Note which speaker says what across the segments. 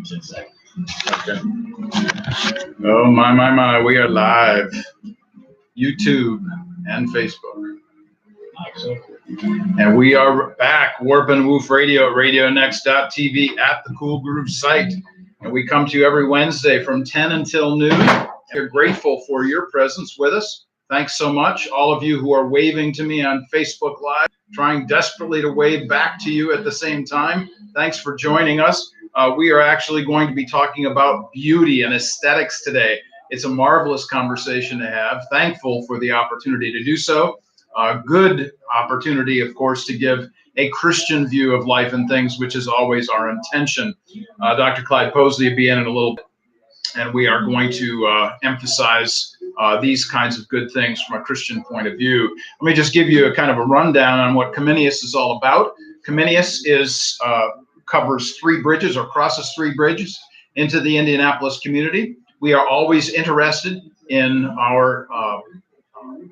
Speaker 1: Okay. Oh, my. We are live. YouTube and Facebook. And we are back. Warp and Woof Radio, RadioNext.tv at the Cool Groove site. And we come to you every Wednesday from 10 until noon. We're grateful for your presence with us. Thanks so much. All of you who are waving to me on Facebook Live, trying desperately to wave back to you at the same time. Thanks for joining us. We are actually going to be talking about beauty and aesthetics today. It's a marvelous conversation to have. Thankful for the opportunity to do so. Good opportunity, of course, to give a Christian view of life and things, which is always our intention. Dr. Clyde Posley will be in a little bit, and we are going to emphasize these kinds of good things from a Christian point of view. Let me just give you a kind of a rundown on what Comenius is all about. Comenius covers 3 bridges, or crosses 3 bridges into the Indianapolis community. We are always interested in our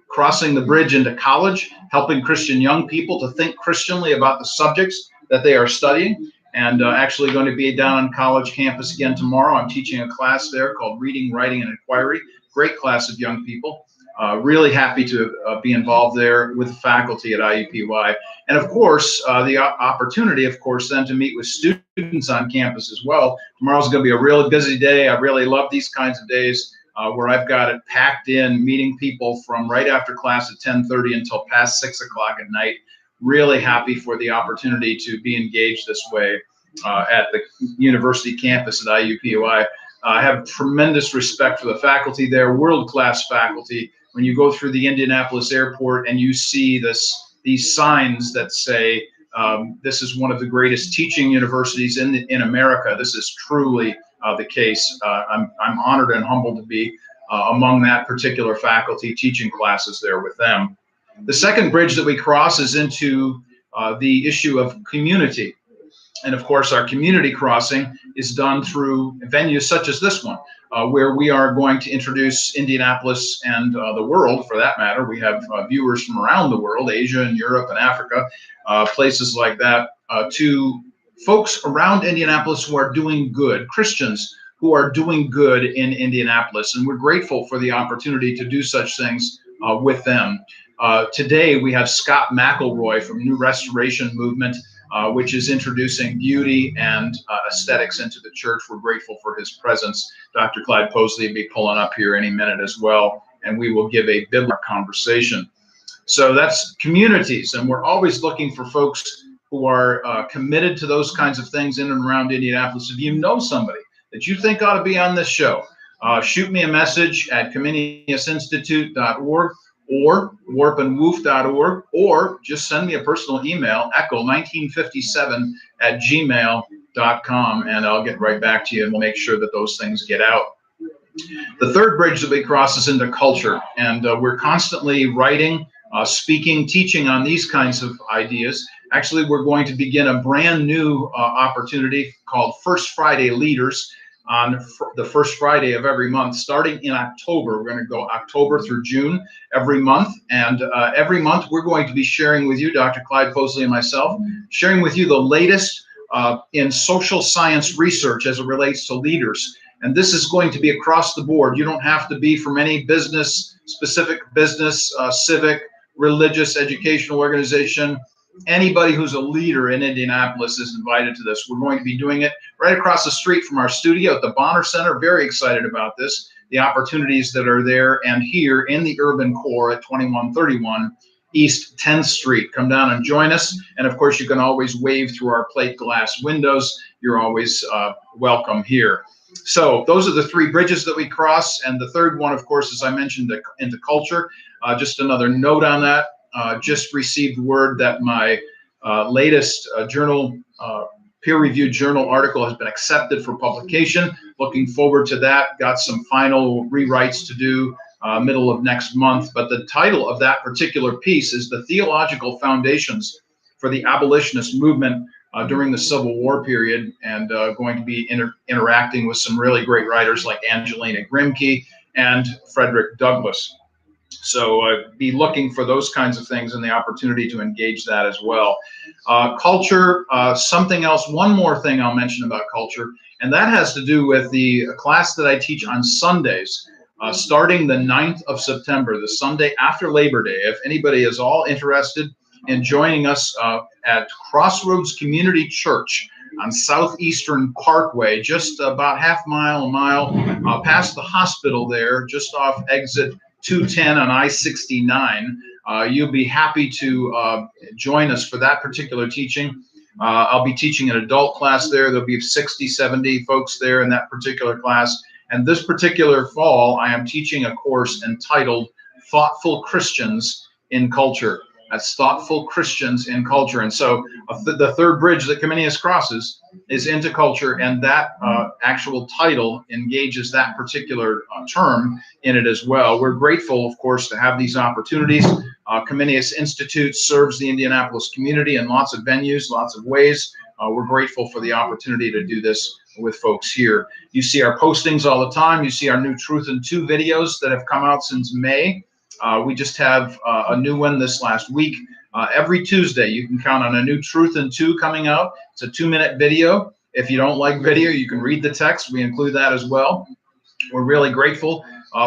Speaker 1: crossing the bridge into college, helping Christian young people to think Christianly about the subjects that they are studying. And actually going to be down on college campus again tomorrow. I'm teaching a class there called Reading, Writing, and Inquiry. Great class of young people. Really happy to be involved there with the faculty at IUPUI. And of course, the opportunity, of course, then to meet with students on campus as well. Tomorrow's going to be a really busy day. I really love these kinds of days where I've got it packed in, meeting people from right after class at 10:30 until past 6 o'clock at night. Really happy for the opportunity to be engaged this way at the university campus at IUPUI. I have tremendous respect for the faculty there, world-class faculty. When you go through the Indianapolis airport and you see these signs that say, this is one of the greatest teaching universities in America, this is truly the case. I'm honored and humbled to be among that particular faculty teaching classes there with them. The second bridge that we cross is into the issue of community. And of course, our community crossing is done through venues such as this one, where we are going to introduce Indianapolis and the world, for that matter. We have viewers from around the world, Asia and Europe and Africa, places like that, to folks around Indianapolis who are doing good, Christians who are doing good in Indianapolis. And we're grateful for the opportunity to do such things with them. Today, we have Scott McElroy from New Restoration Movement, which is introducing beauty and aesthetics into the church. We're grateful for his presence. Dr. Clyde Posley will be pulling up here any minute as well, and we will give a biblical conversation. So that's communities, and we're always looking for folks who are committed to those kinds of things in and around Indianapolis. If you know somebody that you think ought to be on this show, shoot me a message at ComeniusInstitute.org or warpandwoof.org, or just send me a personal email, echo1957@gmail.com, and I'll get right back to you and we'll make sure that those things get out. The third bridge that we cross is into culture, and we're constantly writing, speaking, teaching on these kinds of ideas. Actually, we're going to begin a brand new opportunity called First Friday Leaders on the first Friday of every month, starting in October. We're going to go October through June every month. And every month we're going to be sharing with you, Dr. Clyde Posley and myself, sharing with you the latest in social science research as it relates to leaders. And this is going to be across the board. You don't have to be from any specific business, civic, religious, educational organization. Anybody who's a leader in Indianapolis is invited to this. We're going to be doing it right across the street from our studio at the Bonner Center. Very excited about this, the opportunities that are there and here in the urban core at 2131 East 10th Street. Come down and join us. And of course, you can always wave through our plate glass windows. You're always welcome here. So those are the 3 bridges that we cross. And the third one, of course, as I mentioned, into culture. Just another note on that. Just received word that my latest peer-reviewed journal article has been accepted for publication. Looking forward to that. Got some final rewrites to do middle of next month. But the title of that particular piece is The Theological Foundations for the Abolitionist Movement during the Civil War period, and going to be interacting with some really great writers like Angelina Grimke and Frederick Douglass. So be looking for those kinds of things and the opportunity to engage that as well. Culture, something else, one more thing I'll mention about culture, and that has to do with the class that I teach on Sundays, starting the 9th of September, the Sunday after Labor Day. If anybody is all interested in joining us at Crossroads Community Church on Southeastern Parkway, just about a mile past the hospital there, just off exit 210 on I-69. You'll be happy to join us for that particular teaching. I'll be teaching an adult class there. There'll be 60, 70 folks there in that particular class. And this particular fall, I am teaching a course entitled Thoughtful Christians in Culture. That's Thoughtful Christians in Culture. And so the third bridge that Comenius crosses is into culture, and that actual title engages that particular term in it as well. We're grateful, of course, to have these opportunities. Comenius Institute serves the Indianapolis community in lots of venues, lots of ways. We're grateful for the opportunity to do this with folks here. You see our postings all the time. You see our new Truth in 2 videos that have come out since May. We just have a new one this last week. Every Tuesday, you can count on a new Truth in 2 coming out. It's a 2-minute video. If you don't like video, you can read the text. We include that as well. We're really grateful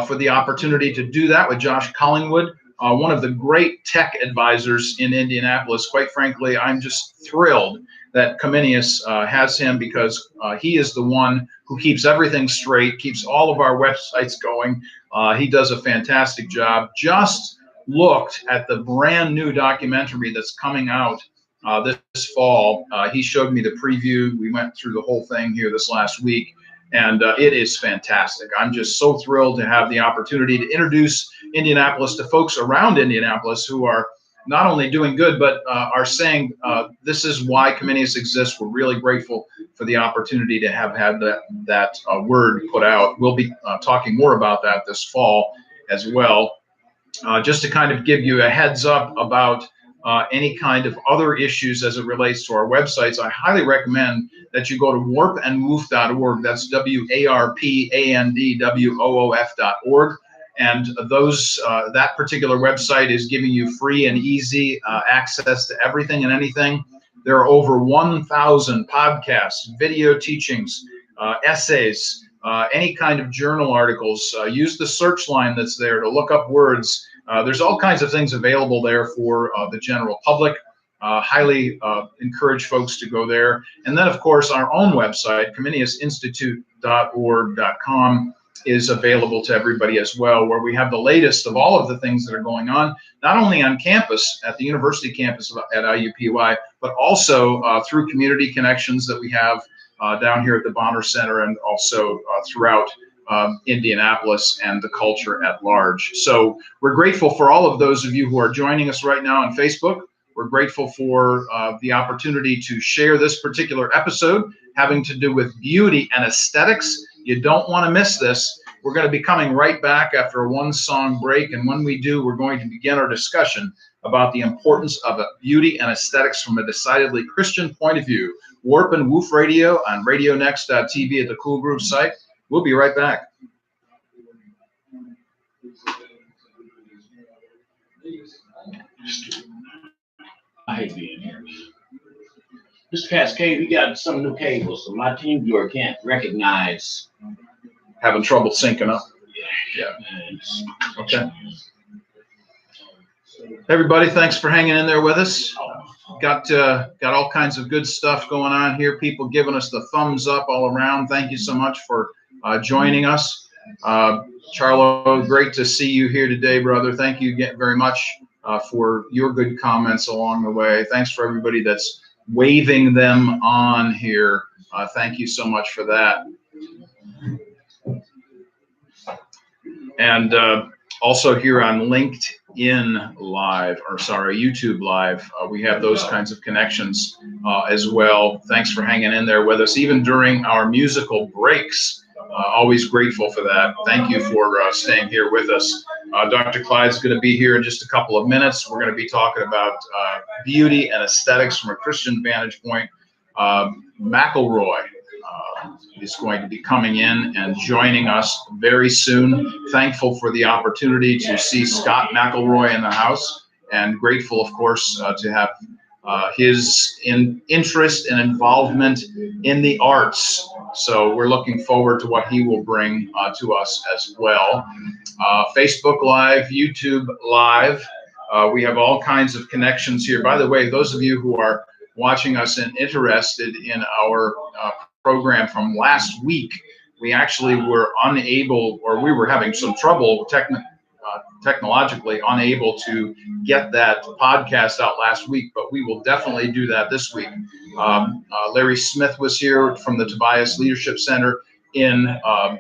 Speaker 1: for the opportunity to do that with Josh Collingwood, one of the great tech advisors in Indianapolis. Quite frankly, I'm just thrilled that Comenius has him, because he is the one who keeps everything straight, keeps all of our websites going. He does a fantastic job. Just looked at the brand new documentary that's coming out this fall. He showed me the preview. We went through the whole thing here this last week, and it is fantastic. I'm just so thrilled to have the opportunity to introduce Indianapolis to folks around Indianapolis who are not only doing good, but are saying this is why Comenius exists. We're really grateful for the opportunity to have had that word put out. We'll be talking more about that this fall as well. Just to kind of give you a heads up about any kind of other issues as it relates to our websites, I highly recommend that you go to warpandwoof.org. That's warpandwoof.org. And that particular website is giving you free and easy access to everything and anything. There are over 1,000 podcasts, video teachings, essays, any kind of journal articles. Use the search line that's there to look up words. There's all kinds of things available there for the general public. Highly encourage folks to go there. And then, of course, our own website, ComeniusInstitute.org.com, is available to everybody as well, where we have the latest of all of the things that are going on, not only on campus, at the university campus at IUPUI, but also through community connections that we have down here at the Bonner Center, and also throughout Indianapolis and the culture at large. So we're grateful for all of those of you who are joining us right now on Facebook. We're grateful for the opportunity to share this particular episode having to do with beauty and aesthetics. You don't want to miss this. We're going to be coming right back after a 1-song break, and when we do, we're going to begin our discussion about the importance of beauty and aesthetics from a decidedly Christian point of view. Warp and Woof Radio on RadioNext.tv at the Cool Groove site. We'll be right back.
Speaker 2: I hate being here. Mr. Cascade, we got some new cables, so my team viewer can't recognize.
Speaker 1: Having trouble syncing up.
Speaker 2: Yeah.
Speaker 1: Okay. Everybody, thanks for hanging in there with us. Got all kinds of good stuff going on here. People giving us the thumbs up all around. Thank you so much for joining us. Charlo, great to see you here today, brother. Thank you again very much for your good comments along the way. Thanks for everybody that's waving them on here. Thank you so much for that. And also here on LinkedIn Live, YouTube Live, we have those kinds of connections as well. Thanks for hanging in there with us, even during our musical breaks. Always grateful for that. Thank you for staying here with us. Dr. Clyde's going to be here in just a couple of minutes. We're going to be talking about beauty and aesthetics from a Christian vantage point. McElroy, is going to be coming in and joining us very soon. Thankful for the opportunity to see Scott McElroy in the house, and grateful, of course, to have his interest and involvement in the arts. So we're looking forward to what he will bring to us as well. Facebook Live, YouTube Live. We have all kinds of connections here. By the way, those of you who are watching us and interested in our program from last week, we actually were unable, or we were having some trouble technologically unable to get that podcast out last week, but we will definitely do that this week. Larry Smith was here from the Tobias Leadership Center at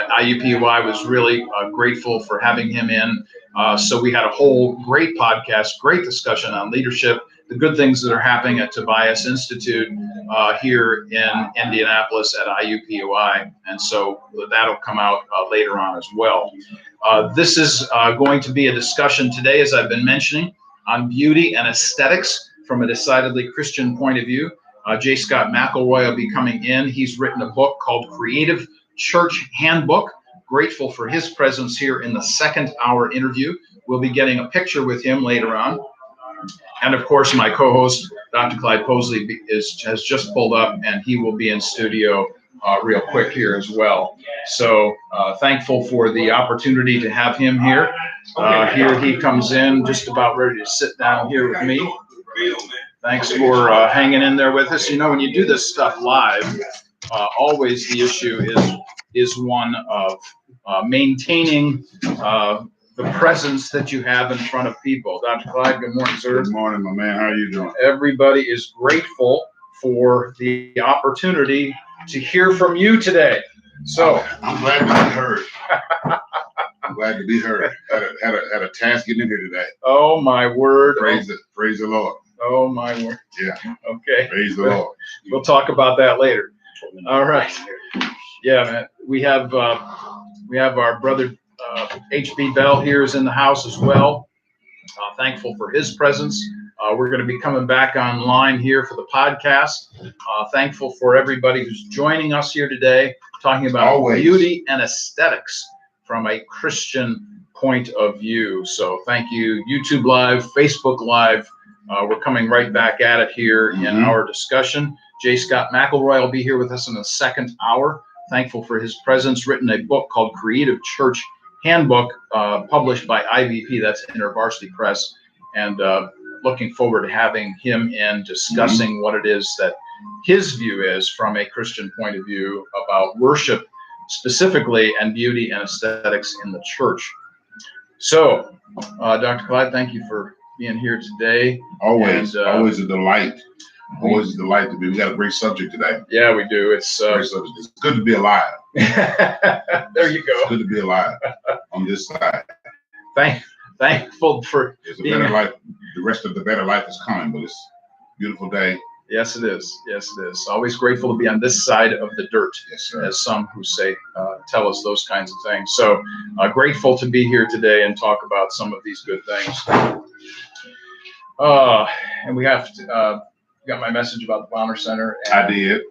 Speaker 1: IUPUI. Was really grateful for having him in. So we had a whole great podcast, great discussion on leadership, the good things that are happening at Tobias Institute here in Indianapolis at IUPUI. And so that'll come out later on as well. This is going to be a discussion today, as I've been mentioning, on beauty and aesthetics from a decidedly Christian point of view. J. Scott McElroy will be coming in. He's written a book called Creative Church Handbook. Grateful for his presence here in the second hour interview. We'll be getting a picture with him later on. And of course, my co-host, Dr. Clyde Posley, has just pulled up, and he will be in studio real quick here as well. So thankful for the opportunity to have him here. Here he comes in, just about ready to sit down here with me. Thanks for hanging in there with us. You know, when you do this stuff live, always the issue is one of maintaining the presence that you have in front of people. Dr. Clyde, good morning, sir.
Speaker 3: Good morning, my man. How are you doing?
Speaker 1: Everybody is grateful for the opportunity to hear from you today. So
Speaker 3: I'm glad to be heard. I'm glad to be heard. Had a task getting in here today.
Speaker 1: Oh my word.
Speaker 3: Praise the Lord.
Speaker 1: Oh my word.
Speaker 3: Yeah.
Speaker 1: Okay.
Speaker 3: Praise the Lord.
Speaker 1: We'll talk about that later. All right. Yeah, man. We have our brother H.B. Bell here is in the house as well. Thankful for his presence. We're going to be coming back online here for the podcast. Thankful for everybody who's joining us here today, talking about beauty and aesthetics from a Christian point of view. So thank you, YouTube Live, Facebook Live. We're coming right back at it here in our discussion. J. Scott McElroy will be here with us in the second hour. Thankful for his presence. Written a book called Creative Church Handbook, published by IVP, that's InterVarsity Press, and looking forward to having him in discussing what it is that his view is from a Christian point of view about worship specifically and beauty and aesthetics in the church. So, Dr. Clyde, thank you for being here today.
Speaker 3: Always a delight. Always a delight to be. We got a great subject today.
Speaker 1: Yeah, we do. It's
Speaker 3: great subject. It's good to be alive.
Speaker 1: There you go.
Speaker 3: It's good to be alive on this side.
Speaker 1: Thankful for
Speaker 3: It's a better life. The rest of the better life is coming, but it's a beautiful day.
Speaker 1: Yes, it is. Yes, it is. Always grateful to be on this side of the dirt,
Speaker 3: Yes, sir.
Speaker 1: as some who say, tell us those kinds of things. So grateful to be here today and talk about some of these good things. And we have to, got my message about the Bonner Center. And,
Speaker 3: I did.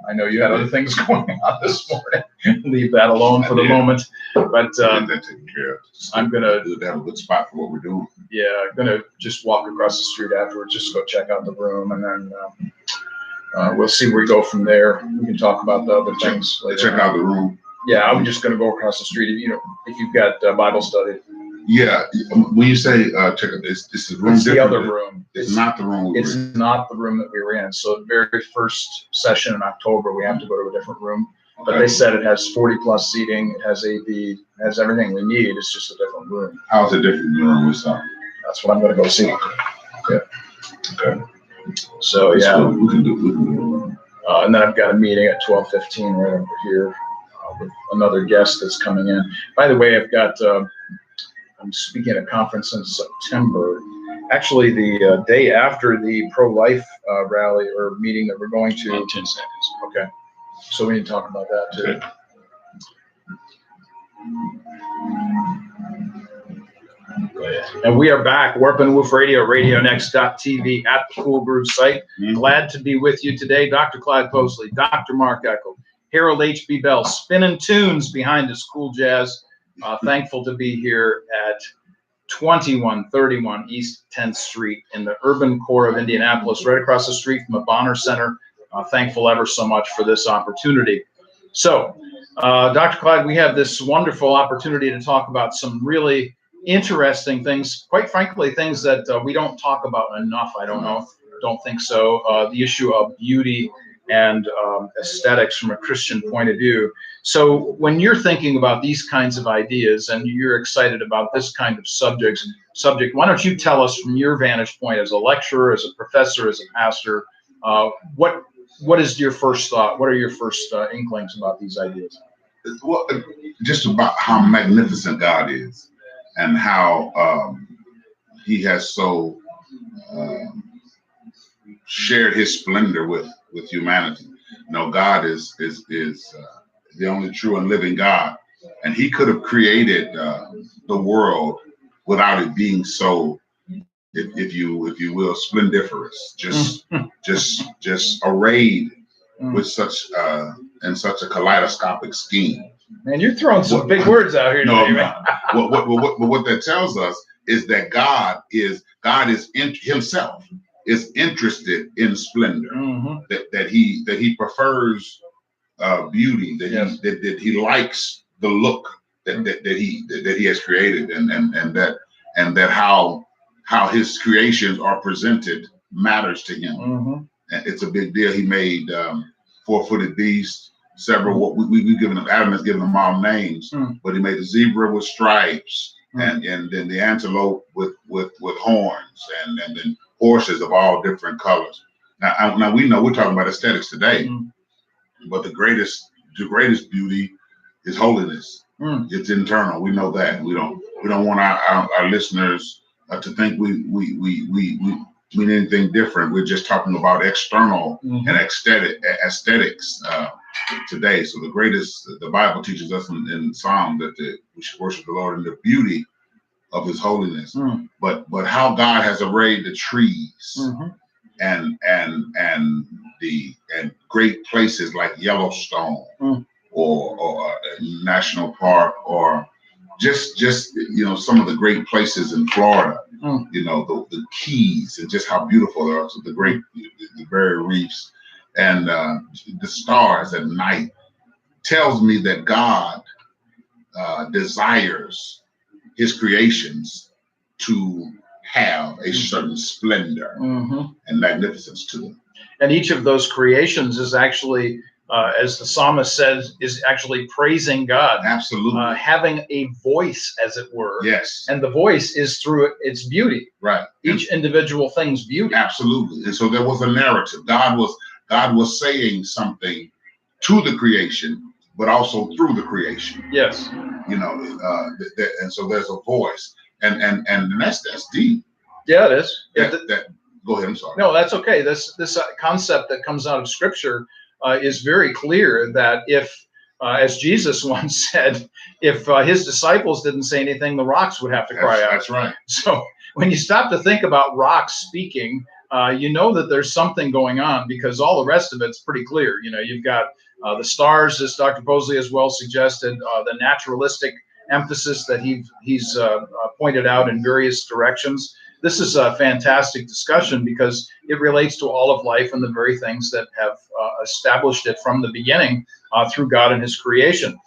Speaker 1: I know you had other things going on this morning. Leave that alone for the moment. But
Speaker 3: That taken care of.
Speaker 1: I'm going to
Speaker 3: have a good spot for what we're doing.
Speaker 1: Yeah, I'm gonna just walk across the street afterwards, just go check out the room, and then we'll see where we go from there. We can talk about the other things later.
Speaker 3: Check out the room.
Speaker 1: Yeah, I'm just gonna go across the street. You know, if you've got Bible study.
Speaker 3: Yeah, when you say check out this is room.
Speaker 1: It's the other room.
Speaker 3: It's not the room.
Speaker 1: It's not the room that we were in. So the very first session in October, we have to go to a different room. But they said it has 40 plus seating. It has AV. It has everything we need. It's just a different room.
Speaker 3: How's a different room with something?
Speaker 1: That's what I'm gonna go see. Yeah. Okay. So yeah.
Speaker 3: Cool. We can do.
Speaker 1: And then I've got a meeting at 12:15 right over here with another guest that's coming in. By the way, I've got, I'm speaking at a conference in September. Actually, the day after the pro-life rally or meeting that we're going to.
Speaker 2: 10 seconds.
Speaker 1: Okay. So we need to talk about that too.
Speaker 3: Okay.
Speaker 2: Go ahead.
Speaker 1: And we are back, Warp and Woof Radio, RadioNext.tv at the Cool Groove site. Glad to be with you today. Dr. Clyde Posley, Dr. Mark Eckel, Harold H.B. Bell, spinning tunes behind us, cool jazz. Thankful to be here at 2131 East 10th Street in the urban core of Indianapolis, right across the street from the Bonner Center. Thankful ever so much for this opportunity. So, Dr. Clyde, we have this wonderful opportunity to talk about some really interesting things, quite frankly, things that we don't talk about enough. I don't think so. The issue of beauty and aesthetics from a Christian point of view. So when you're thinking about these kinds of ideas and you're excited about this kind of subject, why don't you tell us from your vantage point as a lecturer, as a professor, as a pastor, what is your first thought? What are your first inklings about these ideas?
Speaker 3: Well, just about how magnificent God is and how he has so shared his splendor with humanity. You know, God is the only true and living God, and he could have created the world without it being so, if you will, splendiferous, just arrayed with such in such a kaleidoscopic scheme.
Speaker 1: Man, you're throwing some big words out here today, man.
Speaker 3: What that tells us is that God himself is interested in splendor, that he prefers beauty, that he likes the look that he has created, and that how his creations are presented matters to him. And it's a big deal. He made four-footed beasts, several. We've given them. Adam has given them all names, but he made the zebra with stripes, and then the antelope with horns, and then horses of all different colors. Now we know we're talking about aesthetics today, but the greatest beauty is holiness. It's internal. We know that. We don't want our listeners to think we mean anything different. We're just talking about external and aesthetics today. So the Bible teaches us in Psalm that we should worship the Lord in the beauty of his holiness. But how God has arrayed the trees and great places like Yellowstone or National Park, or just some of the great places in Florida, the Keys, and just how beautiful they are. So the barrier reefs and the stars at night tells me that God desires his creations to have a certain splendor and magnificence to them.
Speaker 1: And each of those creations is actually, as the psalmist says, is actually praising God.
Speaker 3: Absolutely.
Speaker 1: Having a voice, as it were.
Speaker 3: Yes.
Speaker 1: And the voice is through its beauty.
Speaker 3: Right.
Speaker 1: Each individual thing's beauty.
Speaker 3: Absolutely. And so there was a narrative. God was saying something to the creation, but also through the creation.
Speaker 1: Yes.
Speaker 3: And so there's a voice, and that's deep.
Speaker 1: Yeah, it is.
Speaker 3: Go ahead. I'm sorry.
Speaker 1: No, that's okay. This concept that comes out of Scripture is very clear that if, as Jesus once said, if his disciples didn't say anything, the rocks would have to cry out.
Speaker 3: That's right.
Speaker 1: So when you stop to think about rocks speaking, you know that there's something going on, because all the rest of it's pretty clear. You've got the stars, as Dr. Posley has well suggested, the naturalistic emphasis that he's pointed out in various directions. This is a fantastic discussion because it relates to all of life and the very things that have established it from the beginning through God and his creation.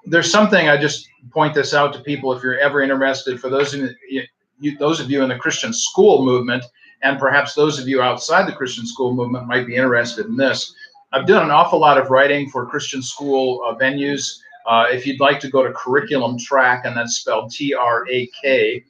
Speaker 1: There's something, I just point this out to people if you're ever interested, for those of you in the Christian school movement, and perhaps those of you outside the Christian school movement might be interested in this. I've done an awful lot of writing for Christian school venues. If you'd like to go to Curriculum Track, and that's spelled TRAK,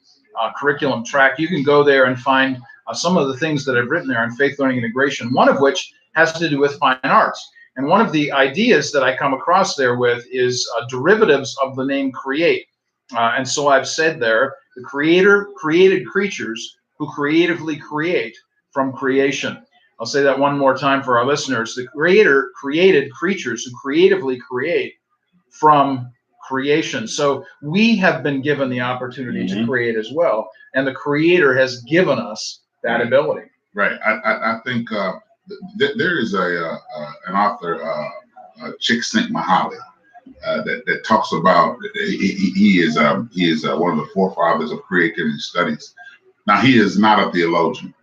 Speaker 1: Curriculum Track, you can go there and find some of the things that I've written there on faith learning integration, one of which has to do with fine arts. And one of the ideas that I come across there with is derivatives of the name create. And so I've said there, the Creator created creatures who creatively create from creation. I'll say that one more time for our listeners. The Creator created creatures who creatively create from creation. So we have been given the opportunity to create as well, and the Creator has given us that ability.
Speaker 3: Right. I think there is an author, Csikszentmihalyi, that talks about he is one of the forefathers of creativity studies. Now, he is not a theologian,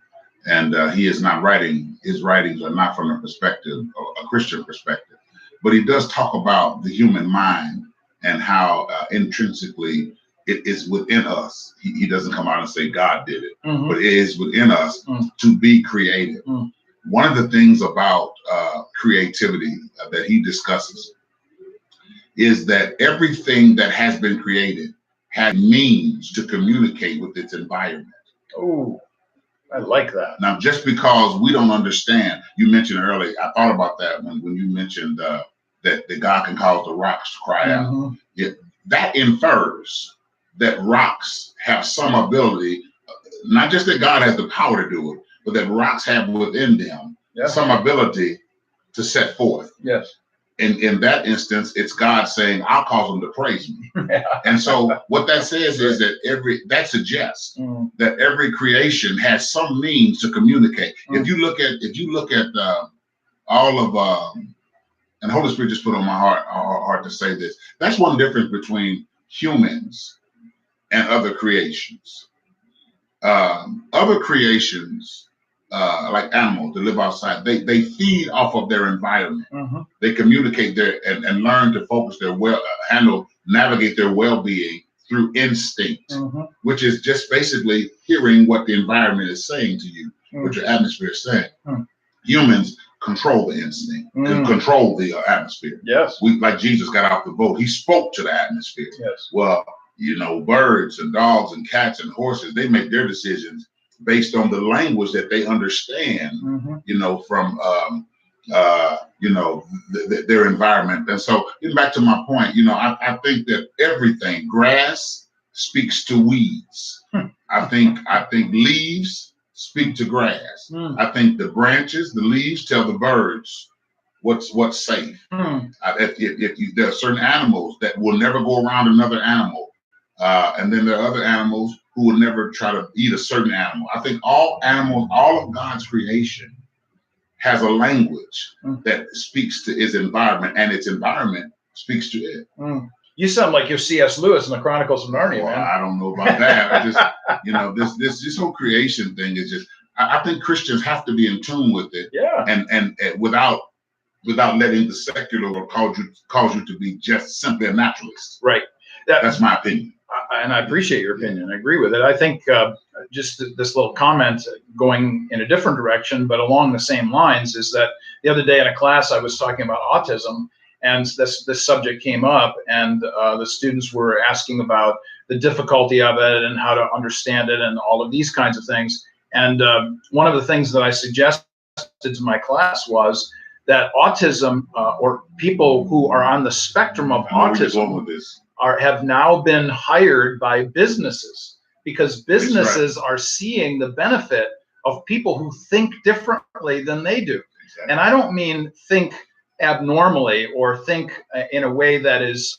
Speaker 3: and he is not writing. His writings are not from a perspective, a Christian perspective, but he does talk about the human mind and how intrinsically it is within us. He doesn't come out and say God did it, but it is within us to be creative. One of the things about creativity that he discusses is that everything that has been created has means to communicate with its environment.
Speaker 1: Oh, I like that.
Speaker 3: Now, just because we don't understand, you mentioned earlier, I thought about that when you mentioned that God can cause the rocks to cry out. That infers that rocks have some ability, not just that God has the power to do it, but that rocks have within them some ability to set forth.
Speaker 1: Yes.
Speaker 3: In that instance, it's God saying, I'll cause them to praise me. And so what that says is that that suggests that every creation has some means to communicate. If you look at all of and Holy Spirit just put on my heart to say this. That's one difference between humans and other creations. Other creations, like animals that live outside, they feed off of their environment. They communicate and learn to focus navigate their well-being through instinct, which is just basically hearing what the environment is saying to you, what your atmosphere is saying. Humans control the instinct, control the atmosphere.
Speaker 1: Yes.
Speaker 3: Like Jesus got off the boat, he spoke to the atmosphere.
Speaker 1: Yes.
Speaker 3: Well, birds and dogs and cats and horses, they make their decisions based on the language that they understand, from their environment. And so, getting back to my point, I think that everything, grass speaks to weeds. I think leaves speak to grass. I think the branches, the leaves tell the birds what's safe. If there are certain animals that will never go around another animal, and then there are other animals who will never try to eat a certain animal. I think all animals, all of God's creation has a language that speaks to its environment, and its environment speaks to it.
Speaker 1: You sound like you're C.S. Lewis in the Chronicles of Narnia, man.
Speaker 3: I don't know about that. I just, this whole creation thing is just, I think Christians have to be in tune with it.
Speaker 1: Yeah.
Speaker 3: And without letting the secular world cause you to be just simply a naturalist.
Speaker 1: Right.
Speaker 3: That's my opinion.
Speaker 1: And I appreciate your opinion. I agree with it. I think just this little comment going in a different direction, but along the same lines, is that the other day in a class I was talking about autism, and this subject came up, and the students were asking about the difficulty of it and how to understand it and all of these kinds of things. And one of the things that I suggested to my class was that autism, or people who are on the spectrum of autism, have now been hired by businesses, because businesses are seeing the benefit of people who think differently than they do. Exactly. And I don't mean think abnormally or think in a way that is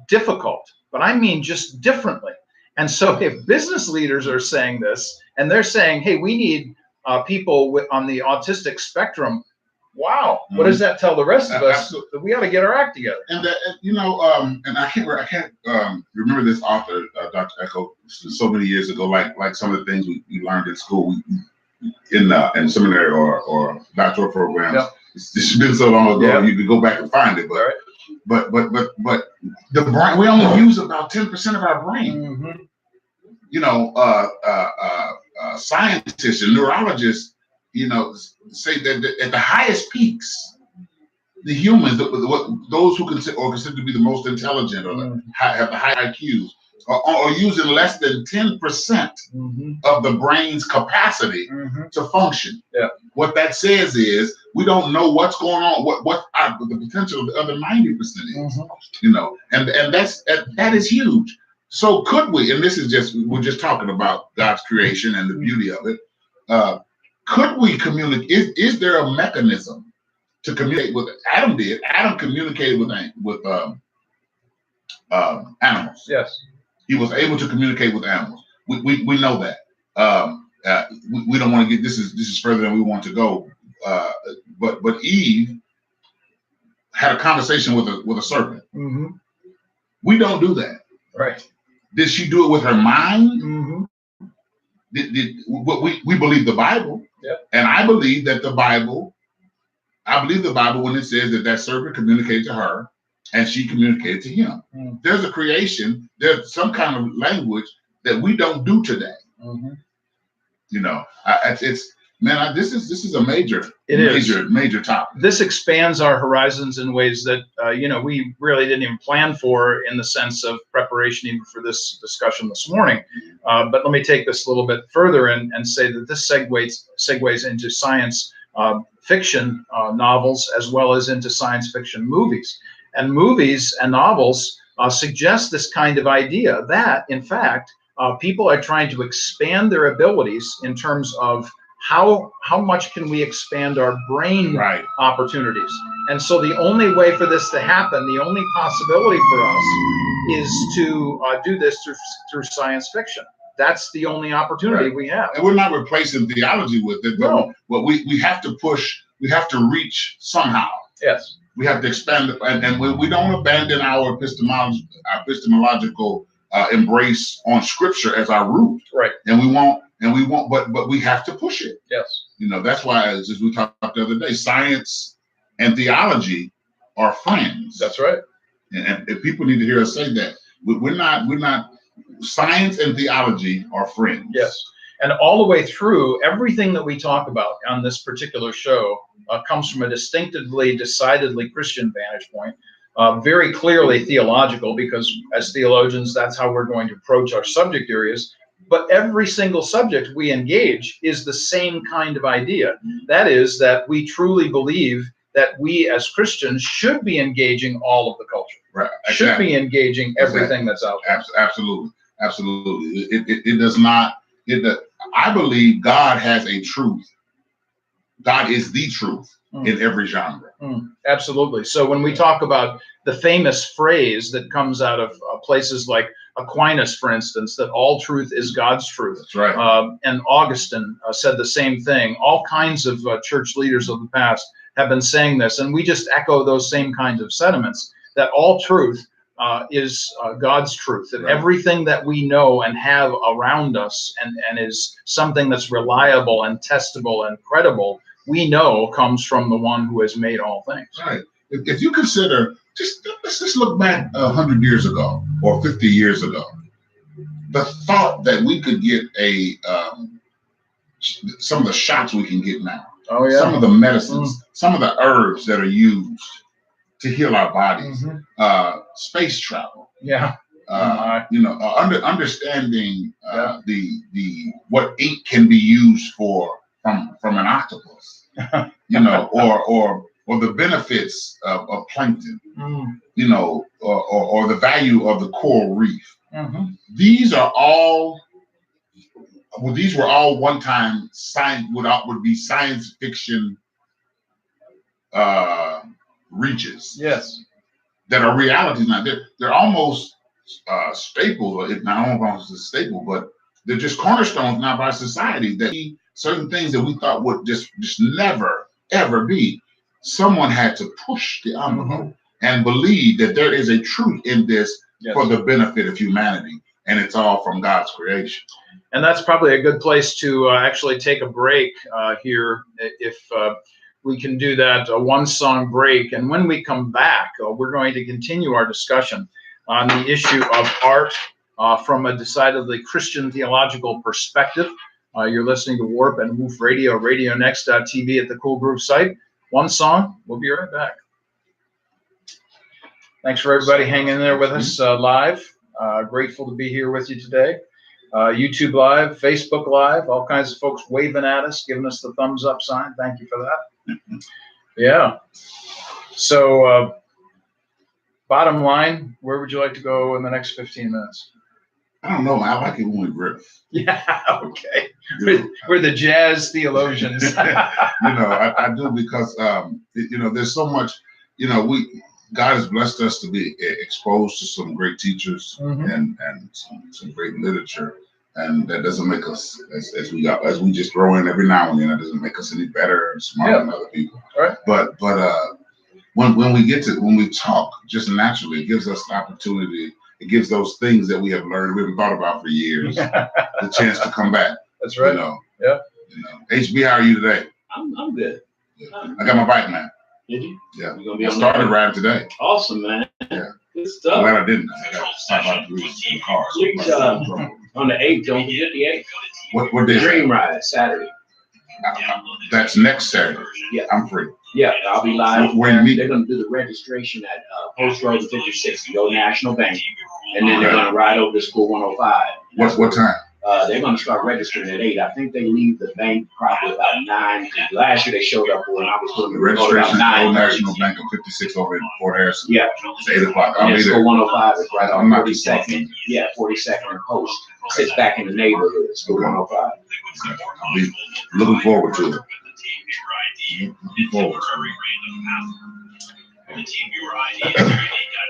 Speaker 1: difficult, but I mean just differently. And so if business leaders are saying this, and they're saying, hey, we need people on the autistic spectrum, wow, what does that tell the rest of us? That we ought to get our act together.
Speaker 3: And that, and I can't remember this author, Dr. Echo, so many years ago, like some of the things we learned in school, in seminary or doctoral programs. Yep. It's been so long ago, you could go back and find it. But the brain, we only use about 10% of our brain. Scientists and neurologists, say that at the highest peaks, the humans, those who considered to be the most intelligent or have the high IQs, are using less than 10% of the brain's capacity to function. Yeah. What that says is we don't know what's going on, what the potential of the other 90% is. And that is huge. So could we? And this is we're just talking about God's creation and the beauty of it. Could we communicate? Is there a mechanism to communicate with? Adam did. Adam communicated with animals.
Speaker 1: Yes.
Speaker 3: He was able to communicate with animals. We know that. We don't want to get this is further than we want to go. But Eve had a conversation with a serpent.
Speaker 1: Mm-hmm.
Speaker 3: We don't do that.
Speaker 1: Right.
Speaker 3: Did she do it with her mind?
Speaker 1: Mm-hmm.
Speaker 3: We believe the Bible.
Speaker 1: Yep.
Speaker 3: And I believe the Bible when it says that serpent communicated to her and she communicated to him.
Speaker 1: Mm.
Speaker 3: There's a creation, there's some kind of language that we don't do today.
Speaker 1: Mm-hmm.
Speaker 3: You know, this is a major topic.
Speaker 1: This expands our horizons in ways that we really didn't even plan for, in the sense of preparation even for this discussion this morning. But let me take this a little bit further and say that this segues into science fiction novels, as well as into science fiction movies. And movies and novels suggest this kind of idea that, in fact, people are trying to expand their abilities in terms of how much can we expand our brain opportunities. And so the only way for this to happen, the only possibility for us, is to do this through science fiction. That's the only opportunity we have.
Speaker 3: And we're not replacing theology with it, but we have to push, we have to reach somehow.
Speaker 1: Yes.
Speaker 3: We have to expand it, and we don't abandon our epistemological embrace on Scripture as our root.
Speaker 1: Right.
Speaker 3: And we won't, but we have to push it.
Speaker 1: Yes.
Speaker 3: You know, that's why, as we talked about the other day, science and theology are friends.
Speaker 1: That's right.
Speaker 3: And people need to hear us say that. We're not, science and theology are friends.
Speaker 1: Yes. And all the way through, everything that we talk about on this particular show comes from a decidedly Christian vantage point, very clearly theological, because as theologians, that's how we're going to approach our subject areas. But every single subject we engage is the same kind of idea. That is, that we truly believe that we as Christians should be engaging all of the culture.
Speaker 3: Right.
Speaker 1: Should be engaging everything that's out there.
Speaker 3: Absolutely. It does not. I believe God has a truth. God is the truth in every genre.
Speaker 1: Absolutely. So when we talk about the famous phrase that comes out of places like Aquinas, for instance, that all truth is God's truth.
Speaker 3: That's right.
Speaker 1: And Augustine said the same thing. All kinds of church leaders of the past have been saying this, and we just echo those same kinds of sentiments, that all truth is God's truth, that everything that we know and have around us and is something that's reliable and testable and credible, we know comes from the one who has made all things.
Speaker 3: Right. If you consider, let's just look back 100 years ago or 50 years ago, the thought that we could get some of the shots we can get now, some of the medicines, some of the herbs that are used to heal our bodies, space travel, understanding the what ink can be used for from an octopus, or the benefits of plankton, or the value of the coral reef. These are all. Well, these were all one-time would be science fiction reaches.
Speaker 1: Yes.
Speaker 3: That are realities now. They're almost staples, if not almost a staple, but they're just cornerstones now by society, that certain things that we thought would just never, ever be. Someone had to push the envelope and believe that there is a truth in this for the benefit of humanity. And it's all from God's creation.
Speaker 1: And that's probably a good place to actually take a break here, if we can do that, a one-song break. And when we come back, we're going to continue our discussion on the issue of art from a decidedly Christian theological perspective. You're listening to Warp and Woof Radio, RadioNext.tv at the Cool Groove site. One song, we'll be right back. Thanks for everybody hanging in there with us live. Grateful to be here with you today. YouTube Live, Facebook Live, all kinds of folks waving at us, giving us the thumbs up sign. Thank you for that. Yeah. So, bottom line, where would you like to go in the next 15 minutes?
Speaker 3: I don't know. I like it when we riff.
Speaker 1: Yeah, okay. We're the jazz theologians.
Speaker 3: I do, because there's so much. God has blessed us to be exposed to some great teachers
Speaker 1: Mhm.
Speaker 3: and some great literature, and that doesn't make us as we just throw in every now and then. That doesn't make us any better and smarter than other people.
Speaker 1: Right.
Speaker 3: But when we talk just naturally, it gives us the opportunity. It gives those things that we have learned, we haven't thought about for years, the chance to come back.
Speaker 1: That's right. Yeah.
Speaker 3: HB, how are you today?
Speaker 2: I'm good.
Speaker 3: I got my bike, man.
Speaker 2: Did you?
Speaker 3: Yeah.
Speaker 2: You gonna be
Speaker 3: I
Speaker 2: on
Speaker 3: started
Speaker 2: that?
Speaker 3: riding today.
Speaker 2: Awesome, man.
Speaker 3: Yeah.
Speaker 2: Good
Speaker 3: I'm
Speaker 2: stuff.
Speaker 3: glad I didn't. I got to stop out in the car.
Speaker 2: Please, on the 8th, don't forget the 8th.
Speaker 3: What day is that?
Speaker 2: Dream Ride, Saturday.
Speaker 3: That's next Saturday.
Speaker 2: Yeah.
Speaker 3: I'm free.
Speaker 2: Yeah, I'll be live.
Speaker 3: Where you meet?
Speaker 2: They're gonna do the registration at Post Road 56, the old National Bank, and then they're gonna ride over to School 105.
Speaker 3: What time?
Speaker 2: They're gonna start registering at 8. I think they leave the bank probably about 9. Last year they showed up when I was doing
Speaker 3: The
Speaker 2: the
Speaker 3: registration
Speaker 2: about
Speaker 3: at Old
Speaker 2: 9.
Speaker 3: National Bank of 56 over in Fort Harrison.
Speaker 2: Yeah.
Speaker 3: It's 8 o'clock. I'll
Speaker 2: And
Speaker 3: be
Speaker 2: School
Speaker 3: there.
Speaker 2: 105 is right
Speaker 3: I'm
Speaker 2: on
Speaker 3: not too far
Speaker 2: 42nd. Yeah, 42nd and Post. Sits back in the neighborhood. School 105.
Speaker 3: I'll be looking forward to it. Looking forward to it.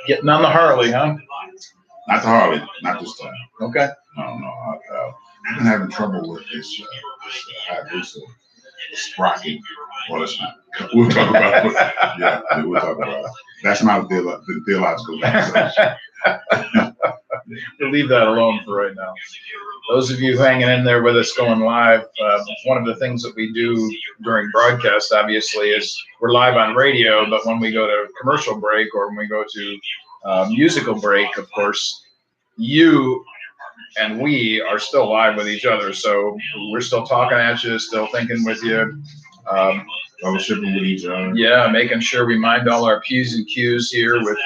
Speaker 1: Getting on the Harley, huh?
Speaker 3: Not the Harley, not this time.
Speaker 1: Okay.
Speaker 3: No. I've been having trouble with this Hayabusa sprocket. Well, it's not. We'll talk about it. Yeah, we'll talk about it. That's not the theological conversation.
Speaker 1: We'll leave that alone for right now. Those of you hanging in there with us going live, one of the things that we do during broadcast, obviously, is we're live on radio, but when we go to commercial break or when we go to musical break, of course, you and we are still live with each other. So we're still talking at you, still thinking with you.
Speaker 3: Fellowshipping with each other.
Speaker 1: Yeah, making sure we mind all our P's and Q's here with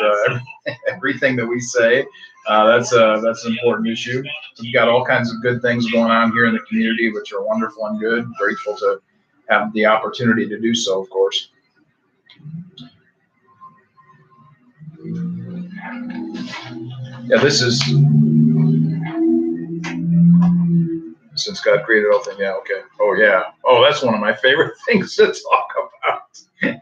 Speaker 1: everything that we say. That's an important issue. We've got all kinds of good things going on here in the community, which are wonderful and good. Grateful to have the opportunity to do so, of course. Yeah, this is since God created all things. Yeah, okay. Oh, yeah. Oh, that's one of my favorite things to talk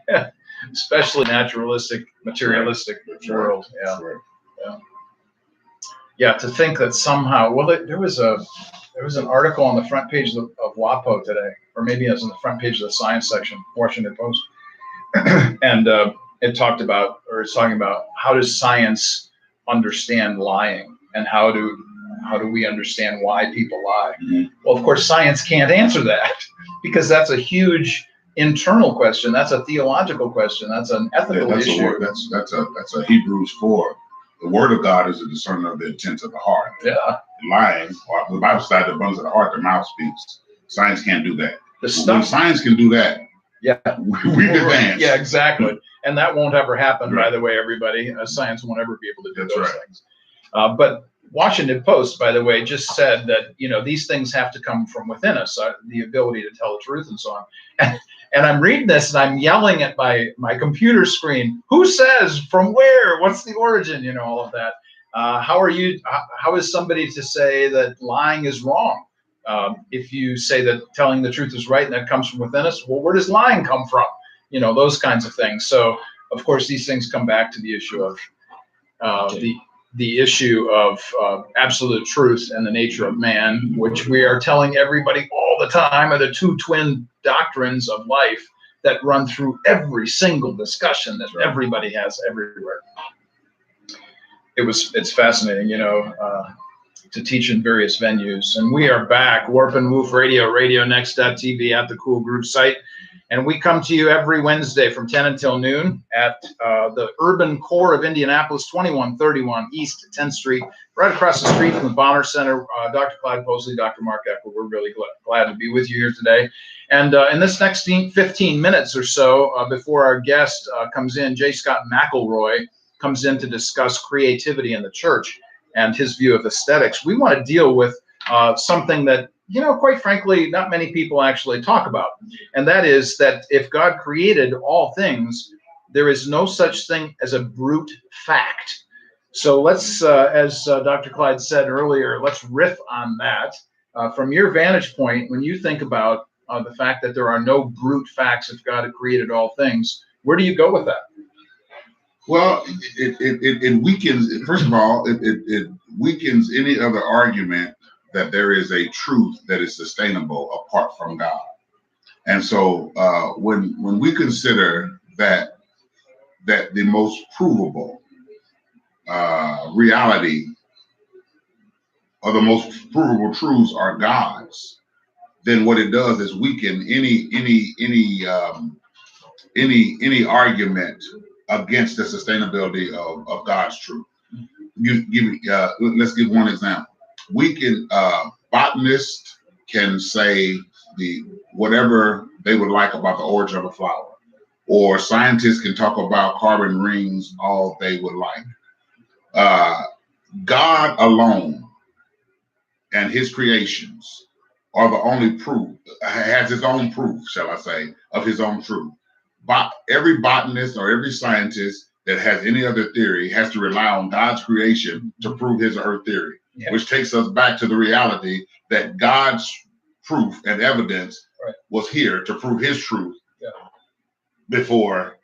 Speaker 1: about, especially naturalistic, materialistic world. Yeah. Yeah, to think that somehow, well, there was an article on the front page of WAPO today, or maybe it was on the front page of the science section, Washington Post, and it's talking about how does science understand lying, and how do we understand why people lie?
Speaker 3: Mm-hmm.
Speaker 1: Well, of course, science can't answer that because that's a huge internal question. That's a theological question. That's an ethical issue.
Speaker 3: That's a Hebrews 4. The word of God is a discerner of the intent of the heart.
Speaker 1: Yeah.
Speaker 3: Lying, or the Bible says the abundance of the heart, the mouth speaks. Science can't do that.
Speaker 1: When
Speaker 3: science can do that,
Speaker 1: yeah,
Speaker 3: we advance.
Speaker 1: Yeah, exactly. And that won't ever happen, by the way, everybody. Science won't ever be able to do those things. But Washington Post, by the way, just said that, these things have to come from within us, the ability to tell the truth and so on. And I'm reading this and I'm yelling at my computer screen, who says, from where, what's the origin, all of that. How is somebody to say that lying is wrong? If you say that telling the truth is right and that comes from within us, well, where does lying come from? Those kinds of things. So, of course, these things come back to the issue of the issue of absolute truth and the nature of man, which we are telling everybody all the time are the two twin doctrines of life that run through every single discussion that everybody has everywhere. It's fascinating, to teach in various venues. And we are back, Warp and Woof Radio, RadioNext.tv at the Cool Groove site. And we come to you every Wednesday from 10 until noon at the urban core of Indianapolis, 2131 East 10th Street, right across the street from the Bonner Center. Dr. Clyde Posley, Dr. Mark Eckel, we're really glad to be with you here today. And in this next 15 minutes or so, before our guest comes in, J. Scott McElroy comes in to discuss creativity in the church and his view of aesthetics, we want to deal with something that, quite frankly, not many people actually talk about. And that is that if God created all things, there is no such thing as a brute fact. So let's, as Dr. Clyde said earlier, let's riff on that. From your vantage point, when you think about the fact that there are no brute facts if God had created all things, where do you go with that?
Speaker 3: Well, it weakens. First of all, it weakens any other argument that there is a truth that is sustainable apart from God. And so, when we consider that the most provable reality or the most provable truths are God's, then what it does is weaken any argument against the sustainability of God's truth. Let's give one example. We can botanists can say whatever they would like about the origin of a flower, or scientists can talk about carbon rings all they would like. God alone and his creations are the only proof, has his own proof, shall I say, of his own truth. But every botanist or every scientist that has any other theory has to rely on God's creation to prove his or her theory, which takes us back to the reality that God's proof and evidence was here to prove his truth before.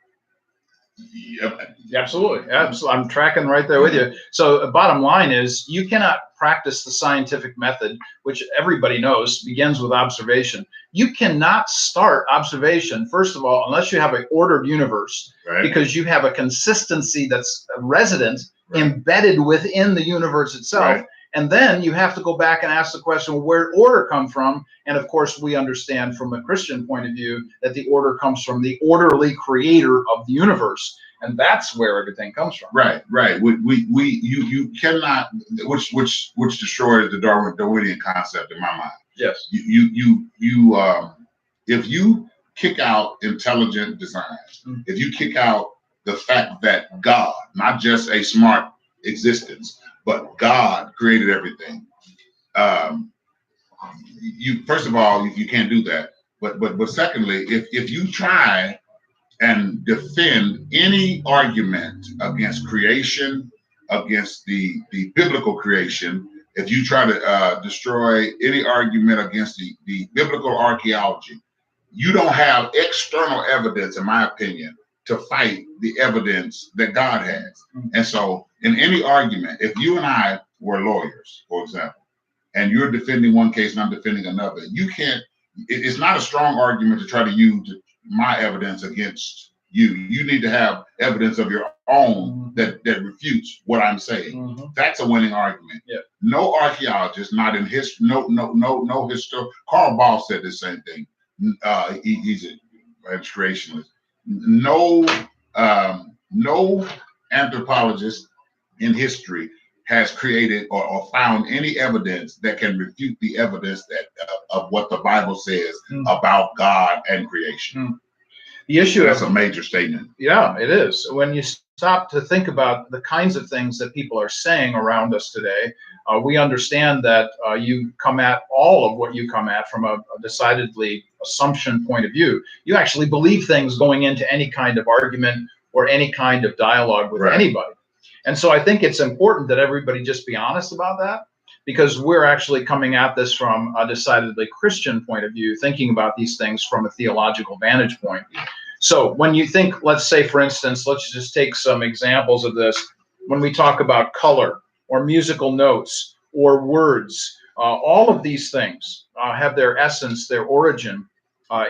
Speaker 1: Absolutely. I'm tracking right there with you. So the bottom line is you cannot practice the scientific method, which everybody knows begins with observation. You cannot start observation, first of all, unless you have an ordered universe, because you have a consistency that's resident, embedded within the universe itself. And then you have to go back and ask the question, well, where did order come from? And of course, we understand from a Christian point of view that the order comes from the orderly creator of the universe. And that's where everything comes from. Right.
Speaker 3: You cannot, which destroys the Darwinian concept in my mind.
Speaker 1: Yes.
Speaker 3: If you kick out intelligent design, if you kick out the fact that God, not just a smart existence, but God created everything. First of all, you can't do that. But secondly, if you try and defend any argument against creation, against the biblical creation, if you try to destroy any argument against the biblical archaeology, you don't have external evidence, in my opinion, to fight the evidence that God has. And so in any argument, if you and I were lawyers, for example, and you're defending one case and I'm defending another, you can't, it's not a strong argument to try to use my evidence against you. You need to have evidence of your own that refutes what I'm saying. That's a winning argument. No archaeologist, not in history, no history. Carl Ball said the same thing. He's a creationist. No anthropologist in history has created or found any evidence that can refute the evidence that of what the Bible says about God and creation.
Speaker 1: The issue,
Speaker 3: that's a major statement.
Speaker 1: Yeah, it is. When you stop to think about the kinds of things that people are saying around us today, we understand that you come at all of what you come at from a decidedly assumption point of view. You actually believe things going into any kind of argument or any kind of dialogue with anybody. And so I think it's important that everybody just be honest about that, because we're actually coming at this from a decidedly Christian point of view, thinking about these things from a theological vantage point. So when you think, let's say, for instance, let's just take some examples of this. When we talk about color or musical notes or words, all of these things have their essence, their origin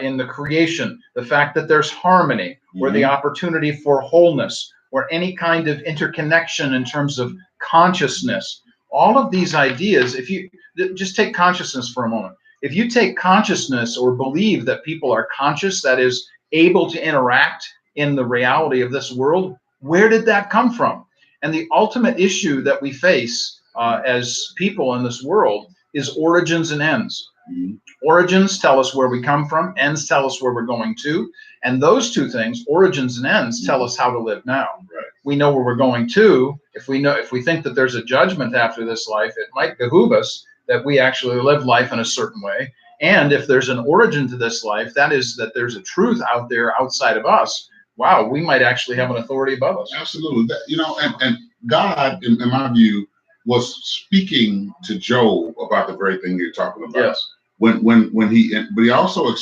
Speaker 1: in the creation, the fact that there's harmony or the opportunity for wholeness or any kind of interconnection in terms of consciousness. All of these ideas, if you just take consciousness for a moment, if you take consciousness or believe that people are conscious, that is able to interact in the reality of this world, where did that come from? And the ultimate issue that we face as people in this world is origins and ends. Origins tell us where we come from, ends tell us where we're going to. And those two things, origins and ends, tell us how to live now. We know where we're going to. If we think that there's a judgment after this life, it might behoove us that we actually live life in a certain way. And if there's an origin to this life, that is that there's a truth out there outside of us. Wow, we might actually have an authority above us.
Speaker 3: Absolutely. And God, in my view, was speaking to Job about the very thing you're talking about.
Speaker 1: Yes.
Speaker 3: But he also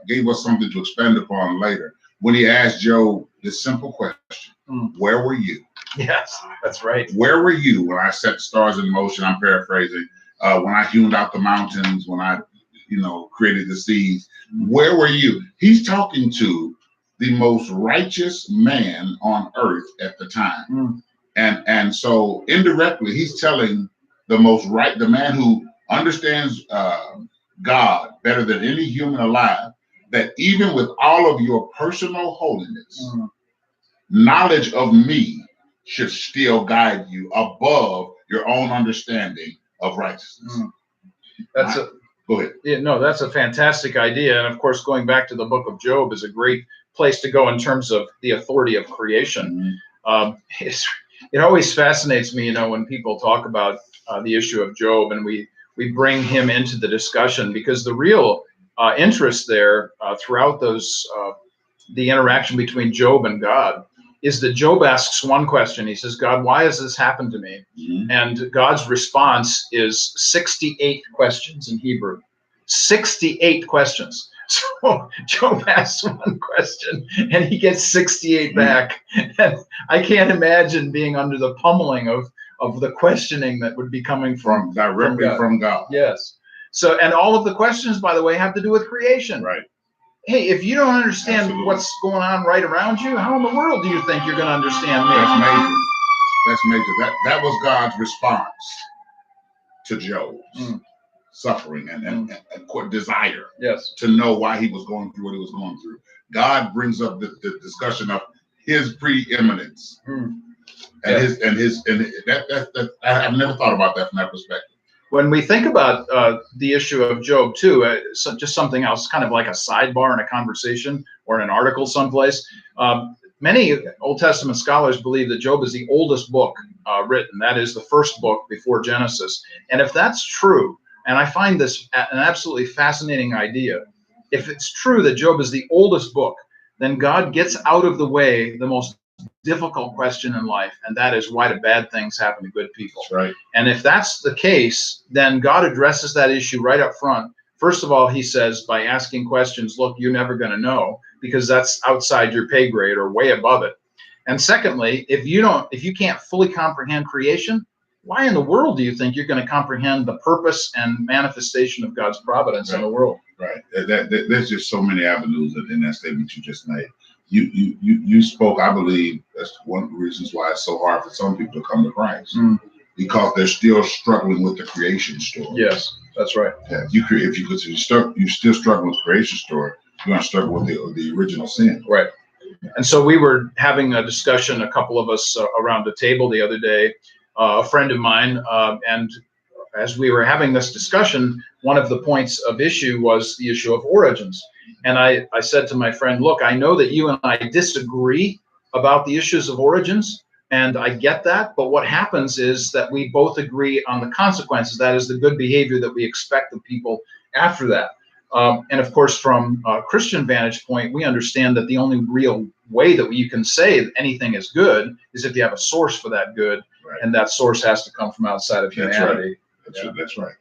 Speaker 3: gave us something to expand upon later when he asked Job this simple question. Where were you?
Speaker 1: Yes, that's right.
Speaker 3: Where were you when I set stars in motion? I'm paraphrasing. When I hewn out the mountains, when I, created the seas, where were you? He's talking to the most righteous man on earth at the time. And so indirectly, he's telling the man who understands God better than any human alive, that even with all of your personal holiness, knowledge of me should still guide you above your own understanding of righteousness. Go ahead.
Speaker 1: Yeah, no, that's a fantastic idea. And of course, going back to the book of Job is a great place to go in terms of the authority of creation. It always fascinates me, when people talk about the issue of Job and we bring him into the discussion, because the real interest there throughout the interaction between Job and God is that Job asks one question. He says, God, why has this happened to me? And God's response is 68 questions in Hebrew. 68 questions. So Job asks one question and he gets 68 back. And I can't imagine being under the pummeling of the questioning that would be coming
Speaker 3: directly from God.
Speaker 1: Yes. So, and all of the questions, by the way, have to do with creation.
Speaker 3: Right.
Speaker 1: Hey, if you don't understand what's going on right around you, how in the world do you think you're going to understand me?
Speaker 3: That's major. That's major. That was God's response to Job's suffering and desire to know why he was going through what he was going through. God brings up the discussion of his preeminence and that I've never thought about that from that perspective.
Speaker 1: When we think about the issue of Job too, just something else, kind of like a sidebar in a conversation or in an article someplace. Many Old Testament scholars believe that Job is the oldest book written. That is the first book before Genesis. And if that's true, and I find this an absolutely fascinating idea, if it's true that Job is the oldest book, then God gets out of the way the most difficult question in life, and that is, why do bad things happen to good people?
Speaker 3: That's right.
Speaker 1: And if that's the case, then God addresses that issue right up front. First of all, he says, by asking questions, look, you're never going to know, because that's outside your pay grade or way above it. And secondly, if you can't fully comprehend creation, why in the world do you think you're going to comprehend the purpose and manifestation of God's providence in the world?
Speaker 3: Right. There's just so many avenues in that statement you just made. You spoke, I believe that's one of the reasons why it's so hard for some people to come to Christ, because they're still struggling with the creation story.
Speaker 1: Yes, that's right.
Speaker 3: Yeah, you're still struggling with the creation story, you're going to struggle with the original sin.
Speaker 1: Right. And so we were having a discussion, a couple of us around the table the other day, a friend of mine, and as we were having this discussion, one of the points of issue was the issue of origins. And I said to my friend, look, I know that you and I disagree about the issues of origins, and I get that, but what happens is that we both agree on the consequences. That is the good behavior that we expect of people after that. And of course, from a Christian vantage point, we understand that the only real way that you can say that anything is good is if you have a source for that good, and that source has to come from outside of humanity.
Speaker 3: That's right.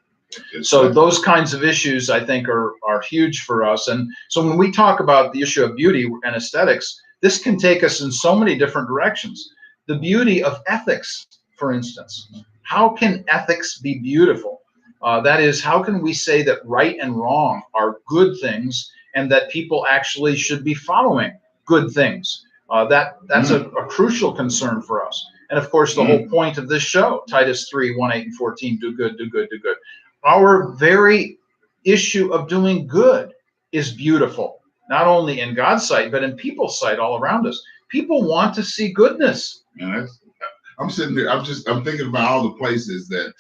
Speaker 1: So those kinds of issues, I think, are huge for us. And so when we talk about the issue of beauty and aesthetics, this can take us in so many different directions. The beauty of ethics, for instance. How can ethics be beautiful? That is, how can we say that right and wrong are good things and that people actually should be following good things? That's a crucial concern for us. And of course, the whole point of this show, Titus 3, 1, 8, and 14, do good, do good, do good. Our very issue of doing good is beautiful, not only in God's sight, but in people's sight all around us. People want to see goodness.
Speaker 3: And I'm sitting there, I'm thinking about all the places that,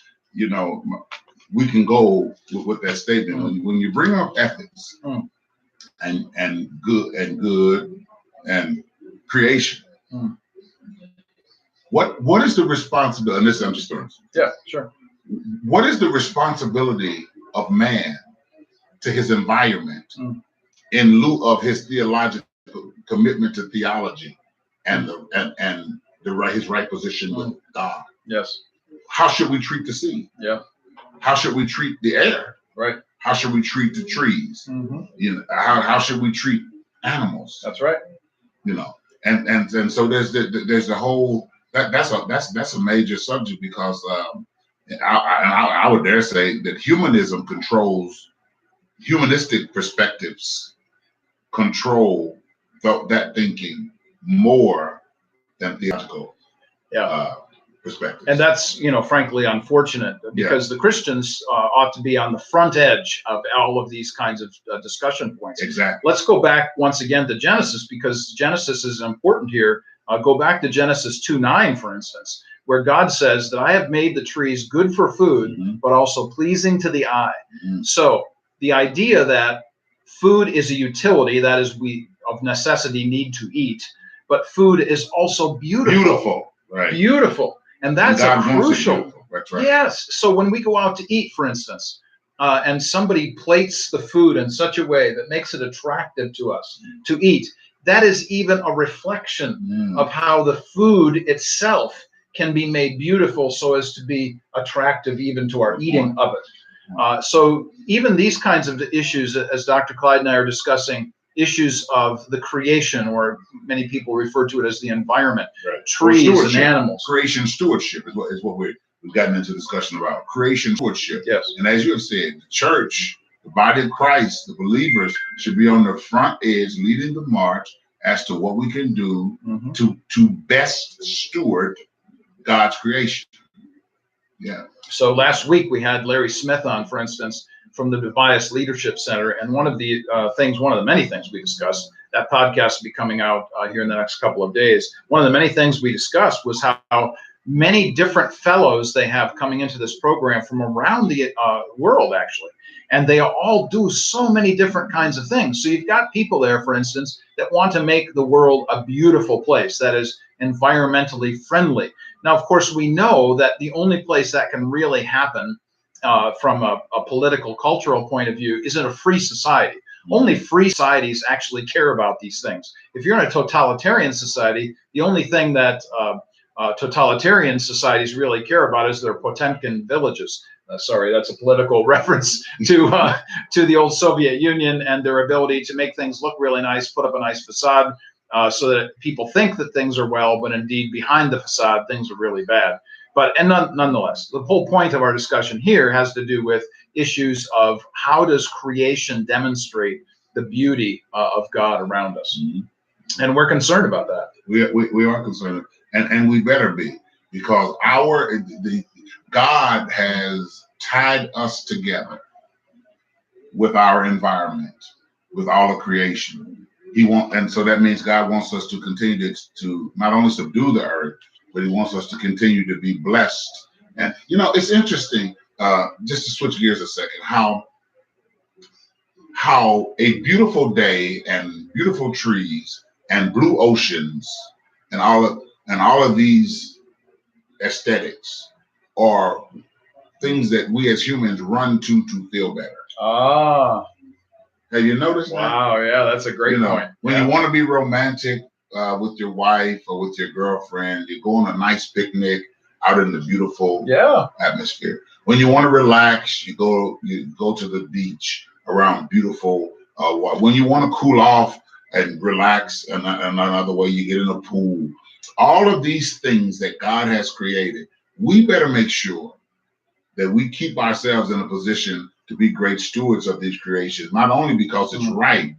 Speaker 3: we can go with that statement. When you bring up ethics and good and creation, what is the responsibility? And this I'm just throwing.
Speaker 1: Yeah, sure.
Speaker 3: What is the responsibility of man to his environment in lieu of his theological commitment to theology and his right position with God?
Speaker 1: Yes.
Speaker 3: How should we treat the sea?
Speaker 1: Yeah.
Speaker 3: How should we treat the air?
Speaker 1: Right.
Speaker 3: How should we treat the trees? How should we treat animals?
Speaker 1: That's right.
Speaker 3: And so there's the whole that's a major subject because I would dare say that humanistic perspectives control that thinking more than theological perspectives.
Speaker 1: And that's, frankly unfortunate because the Christians ought to be on the front edge of all of these kinds of discussion points.
Speaker 3: Exactly.
Speaker 1: Let's go back once again to Genesis because Genesis is important here. Go back to Genesis 2:9, for instance, where God says that I have made the trees good for food, but also pleasing to the eye. So the idea that food is a utility, that is, we of necessity need to eat, but food is also beautiful.
Speaker 3: Right.
Speaker 1: Beautiful. And that's a crucial.
Speaker 3: That's right.
Speaker 1: Yes. So when we go out to eat, for instance, and somebody plates the food in such a way that makes it attractive to us to eat, that is even a reflection of how the food itself can be made beautiful so as to be attractive even to our eating of it. So even these kinds of issues, as Dr. Clyde and I are discussing, issues of the creation, or many people refer to it as the environment, trees and animals.
Speaker 3: Creation stewardship is what we've gotten into discussion about. Creation stewardship.
Speaker 1: Yes.
Speaker 3: And as you have said, the church, the body of Christ, the believers should be on the front edge leading the march as to what we can do to best steward God's creation. Yeah.
Speaker 1: So last week we had Larry Smith on, for instance, from the Tobias Leadership Center. And one of the many things we discussed, that podcast will be coming out here in the next couple of days. One of the many things we discussed was how many different fellows they have coming into this program from around the world, actually. And they all do so many different kinds of things. So you've got people there, for instance, that want to make the world a beautiful place that is environmentally friendly. Now, of course, we know that the only place that can really happen from a political, cultural point of view is in a free society. Only free societies actually care about these things. If you're in a totalitarian society, the only thing that totalitarian societies really care about is their Potemkin villages. Sorry, that's a political reference to the old Soviet Union and their ability to make things look really nice, put up a nice facade so that people think that things are well, but indeed behind the facade, things are really bad. Nonetheless, the whole point of our discussion here has to do with issues of how does creation demonstrate the beauty of God around us. And we're concerned about that.
Speaker 3: We are concerned, and we better be, because God has tied us together with our environment, with all of creation. And so that means God wants us to continue to not only subdue the earth, but he wants us to continue to be blessed. And it's interesting, just to switch gears a second, how a beautiful day and beautiful trees and blue oceans and all of these aesthetics are things that we as humans run to feel better. Have you noticed that?
Speaker 1: Wow, yeah, that's a great point.
Speaker 3: When you want to be romantic with your wife or with your girlfriend, you go on a nice picnic out in the beautiful atmosphere. When you want to relax, you go to the beach around beautiful water. When you want to cool off and relax, and another way, you get in a pool. All of these things that God has created, we better make sure that we keep ourselves in a position to be great stewards of these creations, not only because it's right,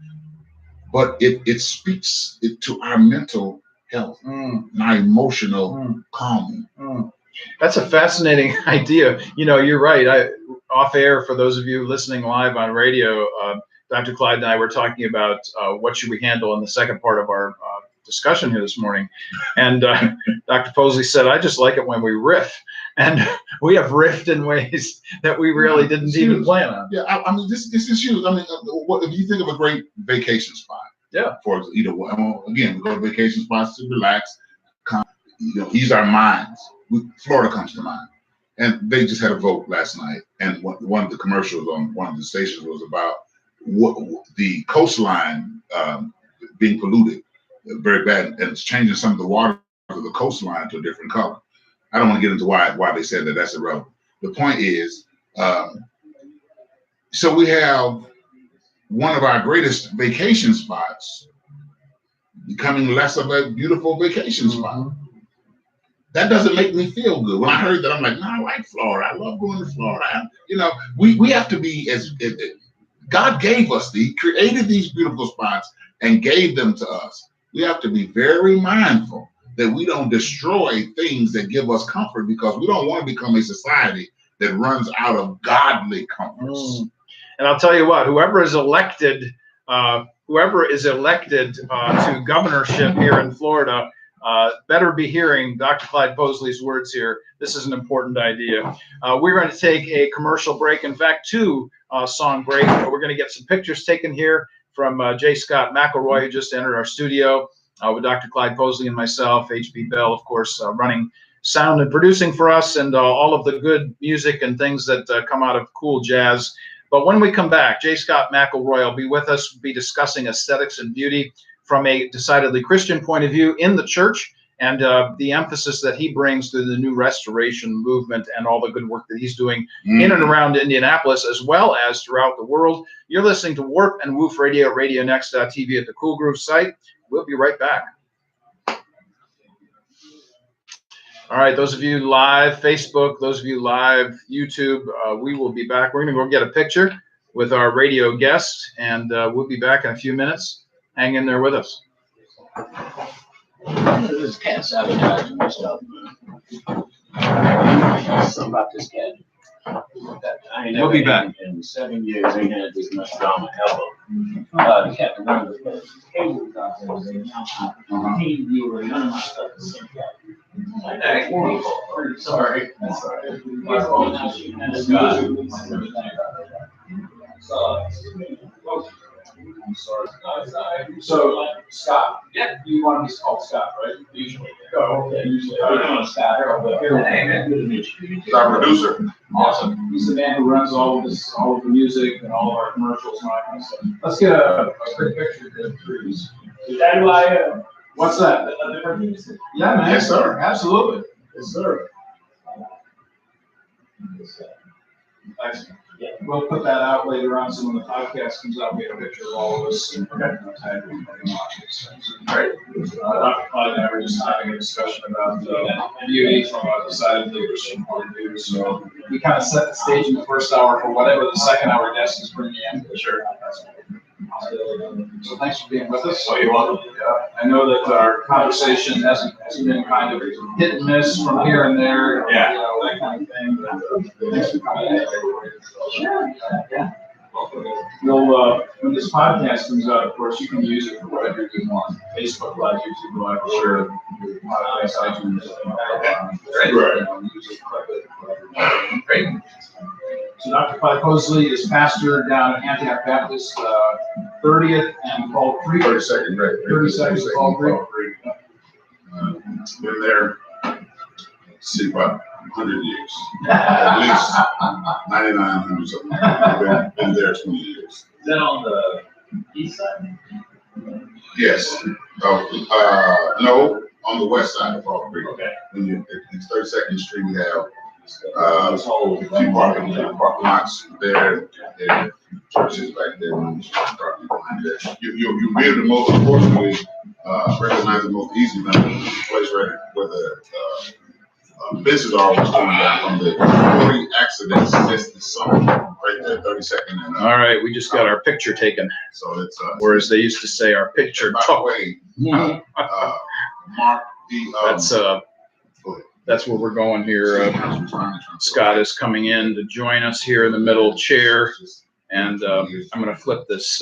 Speaker 3: but it speaks to our mental health, and our emotional calming.
Speaker 1: That's a fascinating idea. You're right. Off air, for those of you listening live on radio, Dr. Clyde and I were talking about what should we handle in the second part of our discussion here this morning. And Dr. Posley said, I just like it when we riff. And we have riffed in ways that we really didn't even plan on.
Speaker 3: Yeah, I mean, this is huge. I mean, if you think of a great vacation spot, for again, we go to vacation spots to relax, ease our minds. Florida comes to mind, and they just had a vote last night, and one of the commercials on one of the stations was about the coastline being polluted very bad, and it's changing some of the water of the coastline to a different color. I don't want to get into why they said that. That's irrelevant. The point is, so we have one of our greatest vacation spots becoming less of a beautiful vacation spot. That doesn't make me feel good. When I heard that, I'm like, no, I like Florida. I love going to Florida. We have to be God gave us He created these beautiful spots and gave them to us. We have to be very mindful that we don't destroy things that give us comfort, because we don't want to become a society that runs out of godly comforts.
Speaker 1: And I'll tell you what, whoever is elected to governorship here in Florida, better be hearing Dr. Clyde Posley's words here. This is an important idea. We're going to take a commercial break. In fact, 2 song break. We're going to get some pictures taken here from J. Scott McElroy, who just entered our studio, with Dr. Clyde Posley and myself, H.B. Bell, of course, running sound and producing for us, and all of the good music and things that come out of cool jazz. But when we come back, J. Scott McElroy will be with us, be discussing aesthetics and beauty from a decidedly Christian point of view in the church, and the emphasis that he brings to the new restoration movement and all the good work that he's doing in and around Indianapolis, as well as throughout the world. You're listening to Warp and Woof Radio, RadioNext.tv at the Cool Groove site. We'll be right back. All right, those of you live Facebook, those of you live YouTube, we will be back. We're going to go get a picture with our radio guest, and we'll be back in a few minutes. Hang in there with us.
Speaker 2: This cat sabotaging my stuff. Something about this cat.
Speaker 1: We'll be back.
Speaker 2: In 7 years, ain't had this much drama ever. The captain learned to play cables out there. Team viewer, none of my stuff is sent out. Sorry. That's all right.
Speaker 4: I'm sorry. So, Scott, you want to be called Scott, right? Usually. Oh, okay. Usually. Scott.
Speaker 3: He's our producer.
Speaker 4: Awesome. He's the man who runs all of the music and all of our commercials and all that kind of stuff. Let's get a quick picture here, please. Is that who I am? What's that? A different music? Yeah, man.
Speaker 3: Yes, sir.
Speaker 4: Absolutely. Yes, sir. Excellent. Yeah. We'll put that out later on. So when the podcast comes out, we have a picture of all of us and tag everybody watching this thing. Great. Dr. Clyde and I were just having a discussion about beauty from a decidedly Christian point of view. So we kind of set the stage in the first hour for whatever the second hour guest is bringing in. Sure. So thanks for being with us.
Speaker 1: Oh, you're welcome.
Speaker 4: I know that our conversation has been kind of hit and miss from here and there.
Speaker 1: Yeah.
Speaker 4: That kind of thing. But thanks for coming in. Sure. Yeah. We'll, when this podcast comes out, of course, you can use it for whatever you want. Facebook Live, YouTube Live, sure. Podcast, iTunes. Great. So Dr. Clyde Posley is pastor down at Antioch Baptist, 30th and Fall Creek.
Speaker 3: 32nd, right?
Speaker 4: 32nd and Fall Creek.
Speaker 3: Been there, see, about 100 years. At least 9,900 something. Been there 20 years.
Speaker 4: Is that on the east side?
Speaker 3: Yes. No, on the west side of Fall Creek.
Speaker 4: Okay.
Speaker 3: It's 32nd Street. We have a few parking lots there, and churches back there. You'll be able to most, unfortunately, recognize the most easy place right where the fences are always going down from the 40 accidents just this summer, right there, 32nd. And,
Speaker 1: All right, we just got our picture taken.
Speaker 3: so it's
Speaker 1: Or as they used to say, our picture
Speaker 3: by the
Speaker 1: took.
Speaker 3: way, Mark the
Speaker 1: That's where we're going here. Scott is coming in to join us here in the middle chair. And I'm going to flip this,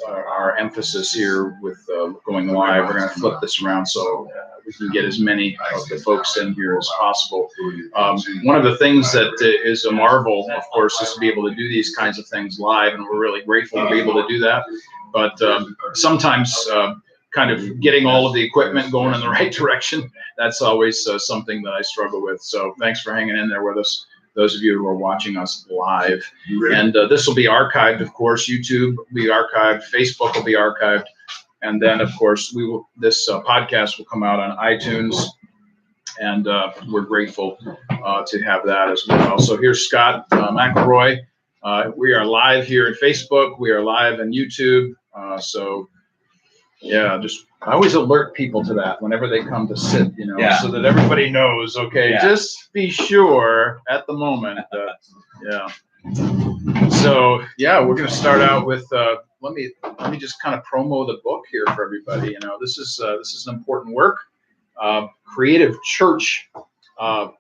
Speaker 1: our emphasis here with going live. We're going to flip this around so we can get as many of the folks in here as possible. One of the things that is a marvel, of course, is to be able to do these kinds of things live. And we're really grateful to be able to do that. But sometimes kind of getting all of the equipment going in the right direction, that's always something that I struggle with. So thanks for hanging in there with us, those of you who are watching us live. And this will be archived, of course. YouTube will be archived. Facebook will be archived. And then, of course, this podcast will come out on iTunes. And we're grateful to have that as well. So here's Scott McElroy. We are live here at Facebook. We are live on YouTube. So Yeah, I always alert people to that whenever they come to sit,
Speaker 2: Yeah.
Speaker 1: so that everybody knows, okay,
Speaker 2: Yeah.
Speaker 1: just be sure at the moment that, yeah. So, yeah, we're going to start out with, let me just kind of promo the book here for everybody. This is an important work, Creative Church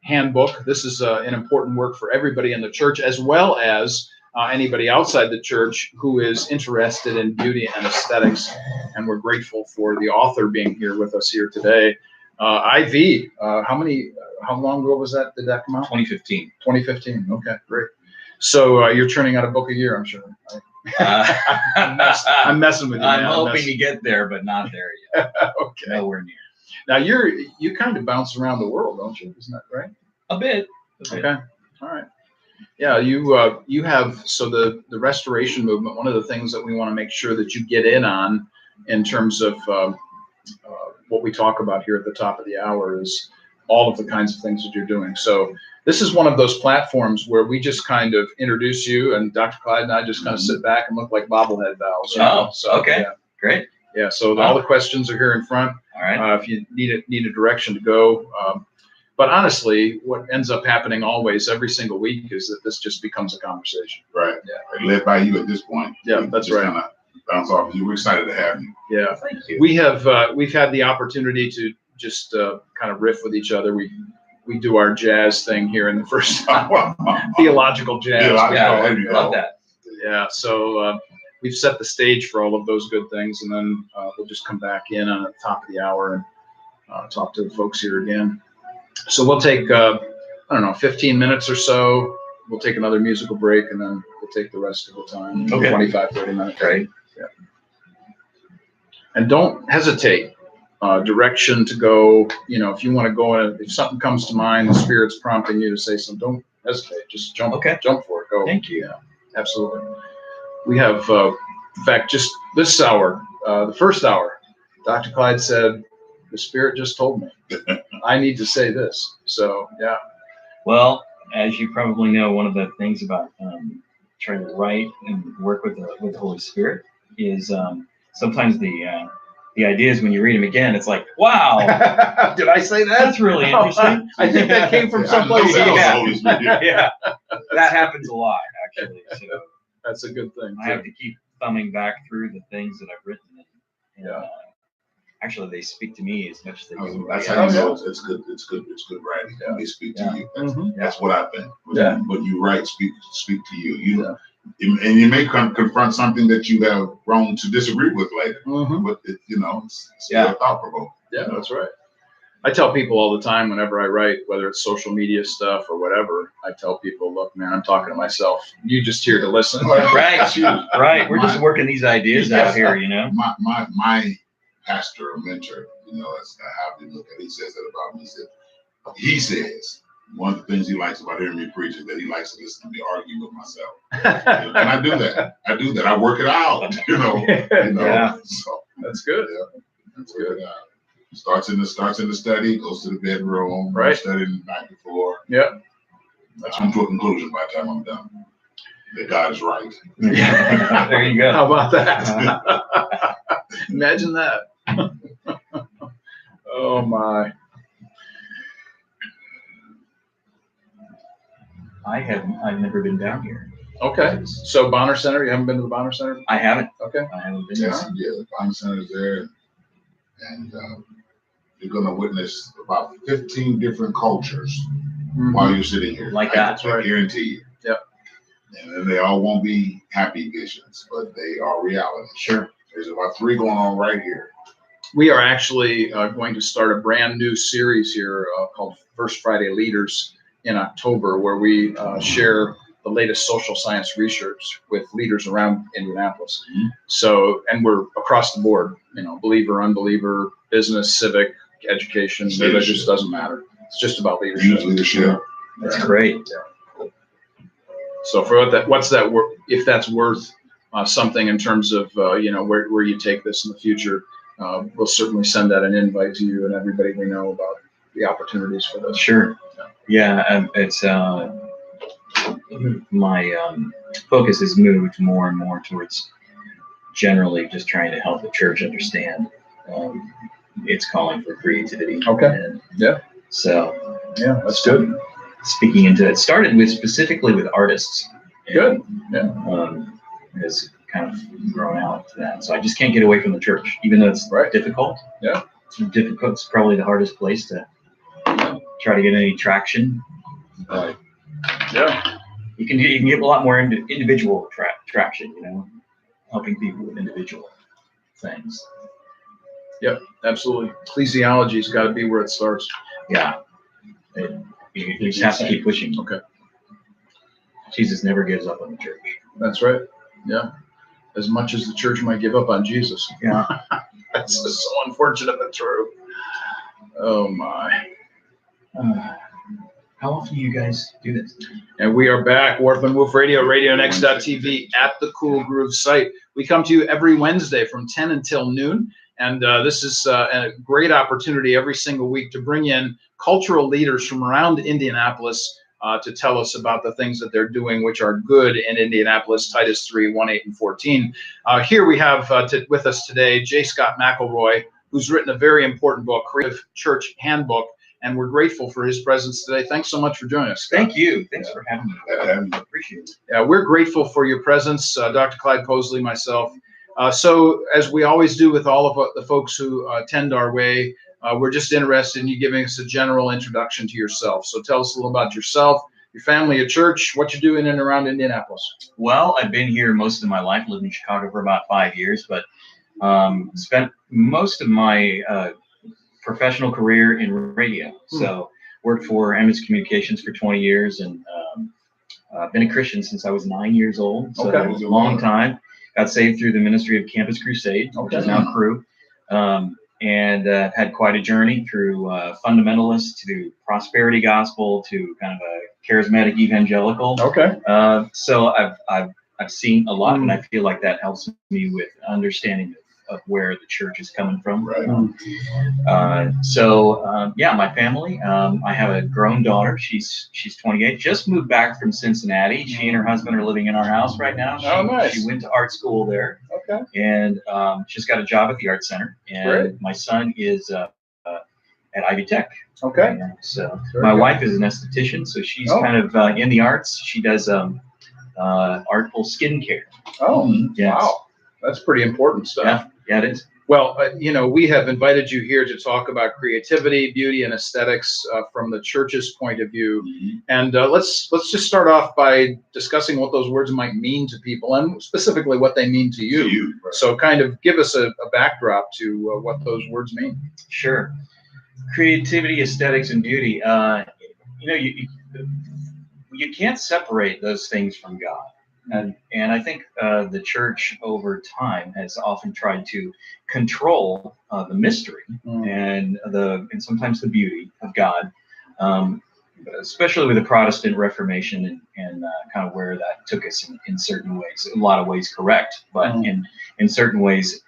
Speaker 1: Handbook. This is an important work for everybody in the church, as well as anybody outside the church who is interested in beauty and aesthetics. And we're grateful for the author being here with us here today. IV, how long ago was that? Did that come out?
Speaker 2: 2015.
Speaker 1: 2015. Okay, great. So you're churning out a book a year, I'm sure. I'm messing with you, man.
Speaker 2: I'm hoping to get there, but not there yet.
Speaker 1: Okay.
Speaker 2: Nowhere near.
Speaker 1: Now you kind of bounce around the world, don't you? Isn't that right?
Speaker 2: A bit.
Speaker 1: Okay. All right. Yeah, you have, so the restoration movement, one of the things that we want to make sure that you get in on in terms of what we talk about here at the top of the hour is all of the kinds of things that you're doing. So this is one of those platforms where we just kind of introduce you, and Dr. Clyde and I just kind of sit back and look like bobblehead valves.
Speaker 2: So, okay.
Speaker 1: Yeah.
Speaker 2: Great.
Speaker 1: Yeah, so all the questions are here in front.
Speaker 2: All right.
Speaker 1: If you need a direction to go. But honestly, what ends up happening always, every single week, is that this just becomes a conversation.
Speaker 3: Right.
Speaker 1: Yeah.
Speaker 3: Led by you at this point.
Speaker 1: Yeah, that's right.
Speaker 3: Kind of bounce off you. We're excited to have you.
Speaker 1: Yeah.
Speaker 2: Thank you.
Speaker 1: We've had the opportunity to just kind of riff with each other. We do our jazz thing here in the first hour. Theological jazz.
Speaker 3: Yeah,
Speaker 2: I love that.
Speaker 1: Yeah. So we've set the stage for all of those good things, and then we'll just come back in on the top of the hour and talk to the folks here again. So we'll take, 15 minutes or so. We'll take another musical break, and then we'll take the rest of the time,
Speaker 2: Okay.
Speaker 1: 25, 30 minutes.
Speaker 2: Great.
Speaker 1: Yeah. And don't hesitate. Direction to go, if you want to go in, if something comes to mind, the Spirit's prompting you to say something, don't hesitate. Just jump for it. Go.
Speaker 2: Thank you.
Speaker 1: Yeah, absolutely. We have, in fact, just this hour, the first hour, Dr. Clyde said, the Spirit just told me I need to say this. So, yeah.
Speaker 2: Well, as you probably know, one of the things about trying to write and work with the Holy Spirit is sometimes the ideas, when you read them again, it's like, wow,
Speaker 1: Did I say that?
Speaker 2: that's really interesting.
Speaker 1: I think that came from
Speaker 3: I know
Speaker 1: someplace
Speaker 3: that was
Speaker 1: else.
Speaker 3: the Holy Spirit.
Speaker 2: Yeah, that happens a lot, actually. So
Speaker 1: That's a good thing.
Speaker 2: I have to keep thumbing back through the things that I've written. And,
Speaker 1: Yeah.
Speaker 2: Actually, they speak to me as much as they do.
Speaker 3: That's
Speaker 2: to
Speaker 3: how you
Speaker 2: everybody
Speaker 3: know
Speaker 2: else.
Speaker 3: it's good writing.
Speaker 1: Yeah.
Speaker 3: They speak
Speaker 2: Yeah.
Speaker 3: to you.
Speaker 1: Mhm.
Speaker 3: That's what I think.
Speaker 1: Yeah.
Speaker 3: What you write speak to you. And you may confront something that you have grown to disagree with later,
Speaker 1: Mhm.
Speaker 3: but it's
Speaker 2: Yeah.
Speaker 3: thought provoking.
Speaker 1: Yeah, that's right. I tell people all the time whenever I write, whether it's social media stuff or whatever, I tell people, look, man, I'm talking to myself. You just here to listen.
Speaker 2: Right, right. We're just working these ideas out here,
Speaker 3: My pastor or mentor, that's how we look at it. He says that about me. He says one of the things he likes about hearing me preach is that he likes to listen to me argue with myself. And I do that. I work it out,
Speaker 2: Yeah.
Speaker 3: So
Speaker 1: That's good.
Speaker 3: yeah,
Speaker 1: That's
Speaker 3: work
Speaker 1: good.
Speaker 3: it out. Starts in the study, goes to the bedroom,
Speaker 1: Right.
Speaker 3: studying the night before.
Speaker 1: Yeah.
Speaker 3: I'm to a conclusion by the time I'm done. That God is right.
Speaker 2: Yeah. There you go.
Speaker 1: How about that? Imagine that. Oh my.
Speaker 2: I've never been down here.
Speaker 1: Okay. So Bonner Center, you haven't been to the Bonner Center?
Speaker 2: I haven't.
Speaker 1: Okay.
Speaker 2: I haven't been
Speaker 3: Yeah,
Speaker 2: there.
Speaker 3: the Bonner Center is there, and you're going to witness about 15 different cultures while you're sitting here.
Speaker 2: Like that.
Speaker 3: I guarantee you.
Speaker 1: Yep.
Speaker 3: And then they all won't be happy visions, but they are reality.
Speaker 2: Sure.
Speaker 3: There's about 3 going on right here.
Speaker 1: We are actually going to start a brand new series here called First Friday Leaders in October, where we share the latest social science research with leaders around Indianapolis.
Speaker 2: Mm-hmm.
Speaker 1: So, and we're across the board, believer, unbeliever, business, civic, education, it just doesn't matter. It's just about
Speaker 3: Youth
Speaker 1: leadership.
Speaker 3: leadership.
Speaker 2: That's great.
Speaker 1: So for what's that worth, if that's worth something in terms of, where you take this in the future, we'll certainly send out an invite to you and everybody we know about the opportunities for this.
Speaker 2: Sure. Yeah, it's my focus has moved more and more towards generally just trying to help the church understand its calling for creativity.
Speaker 1: Okay.
Speaker 2: And
Speaker 1: Yeah.
Speaker 2: So
Speaker 1: Yeah, that's good.
Speaker 2: speaking into it started with specifically with artists.
Speaker 1: Good. Yeah.
Speaker 2: Has kind of grown out to that. So I just can't get away from the church, even though it's difficult.
Speaker 1: Yeah.
Speaker 2: It's difficult. It's probably the hardest place to try to get any traction. But
Speaker 1: Yeah.
Speaker 2: you can get a lot more individual traction, you know, helping people with individual things.
Speaker 1: Yep. Absolutely. Ecclesiology's got to be where it starts.
Speaker 2: Yeah. You just have to keep pushing.
Speaker 1: Okay.
Speaker 2: Jesus never gives up on the church.
Speaker 1: That's right. Yeah. As much as the church might give up on Jesus.
Speaker 2: Yeah.
Speaker 1: That's just so unfortunate but true. Oh my.
Speaker 2: How often do you guys do this?
Speaker 1: And we are back. Warp and Woof Radio, RadioNext.tv at the Cool Groove site. We come to you every Wednesday from 10 until noon. And this is a great opportunity every single week to bring in cultural leaders from around Indianapolis to tell us about the things that they're doing, which are good in Indianapolis, Titus 3, 1, 8, and 14. Here we have with us today J. Scott McElroy, who's written a very important book, Creative Church Handbook, and we're grateful for his presence today. Thanks so much for joining us, Scott.
Speaker 2: Thank you. Thanks for having me. I appreciate it.
Speaker 1: Yeah, we're grateful for your presence, Dr. Clyde Posley, myself. So as we always do with all of the folks who attend our way, we're just interested in you giving us a general introduction to yourself. So tell us a little about yourself, your family, your church, what you do in and around Indianapolis.
Speaker 2: Well, I've been here most of my life, lived in Chicago for about 5 years, but spent most of my professional career in radio. So worked for Emmons Communications for 20 years and been a Christian since I was 9 years old. So it was a long time. Got saved through the ministry of Campus Crusade, which is now Cru. And had quite a journey through fundamentalist to prosperity gospel to kind of a charismatic evangelical.
Speaker 1: Okay.
Speaker 2: So I've seen a lot, and I feel like that helps me with understanding of where the church is coming from.
Speaker 3: Right.
Speaker 2: Yeah, my family. I have a grown daughter. She's 28. Just moved back from Cincinnati. She and her husband are living in our house right now.
Speaker 1: Nice.
Speaker 2: She went to art school there.
Speaker 1: Okay.
Speaker 2: And she's got a job at the Art Center. And
Speaker 1: Great.
Speaker 2: my son is at Ivy Tech.
Speaker 1: Okay.
Speaker 2: And so
Speaker 1: Very
Speaker 2: my
Speaker 1: good.
Speaker 2: wife is an esthetician, so she's kind of in the arts. She does artful skincare.
Speaker 1: Oh,
Speaker 2: Yes.
Speaker 1: wow. That's pretty important stuff.
Speaker 2: Yeah, it is.
Speaker 1: Well, we have invited you here to talk about creativity, beauty, and aesthetics from the church's point of view. And let's just start off by discussing what those words might mean to people, and specifically what they mean to you.
Speaker 3: Right.
Speaker 1: So, kind of give us a backdrop to what those words mean.
Speaker 2: Sure. Creativity, aesthetics, and beauty. You can't separate those things from God. And I think the church over time has often tried to control the mystery and sometimes the beauty of God, especially with the Protestant Reformation and kind of where that took us in certain ways. A lot of ways correct, but in certain ways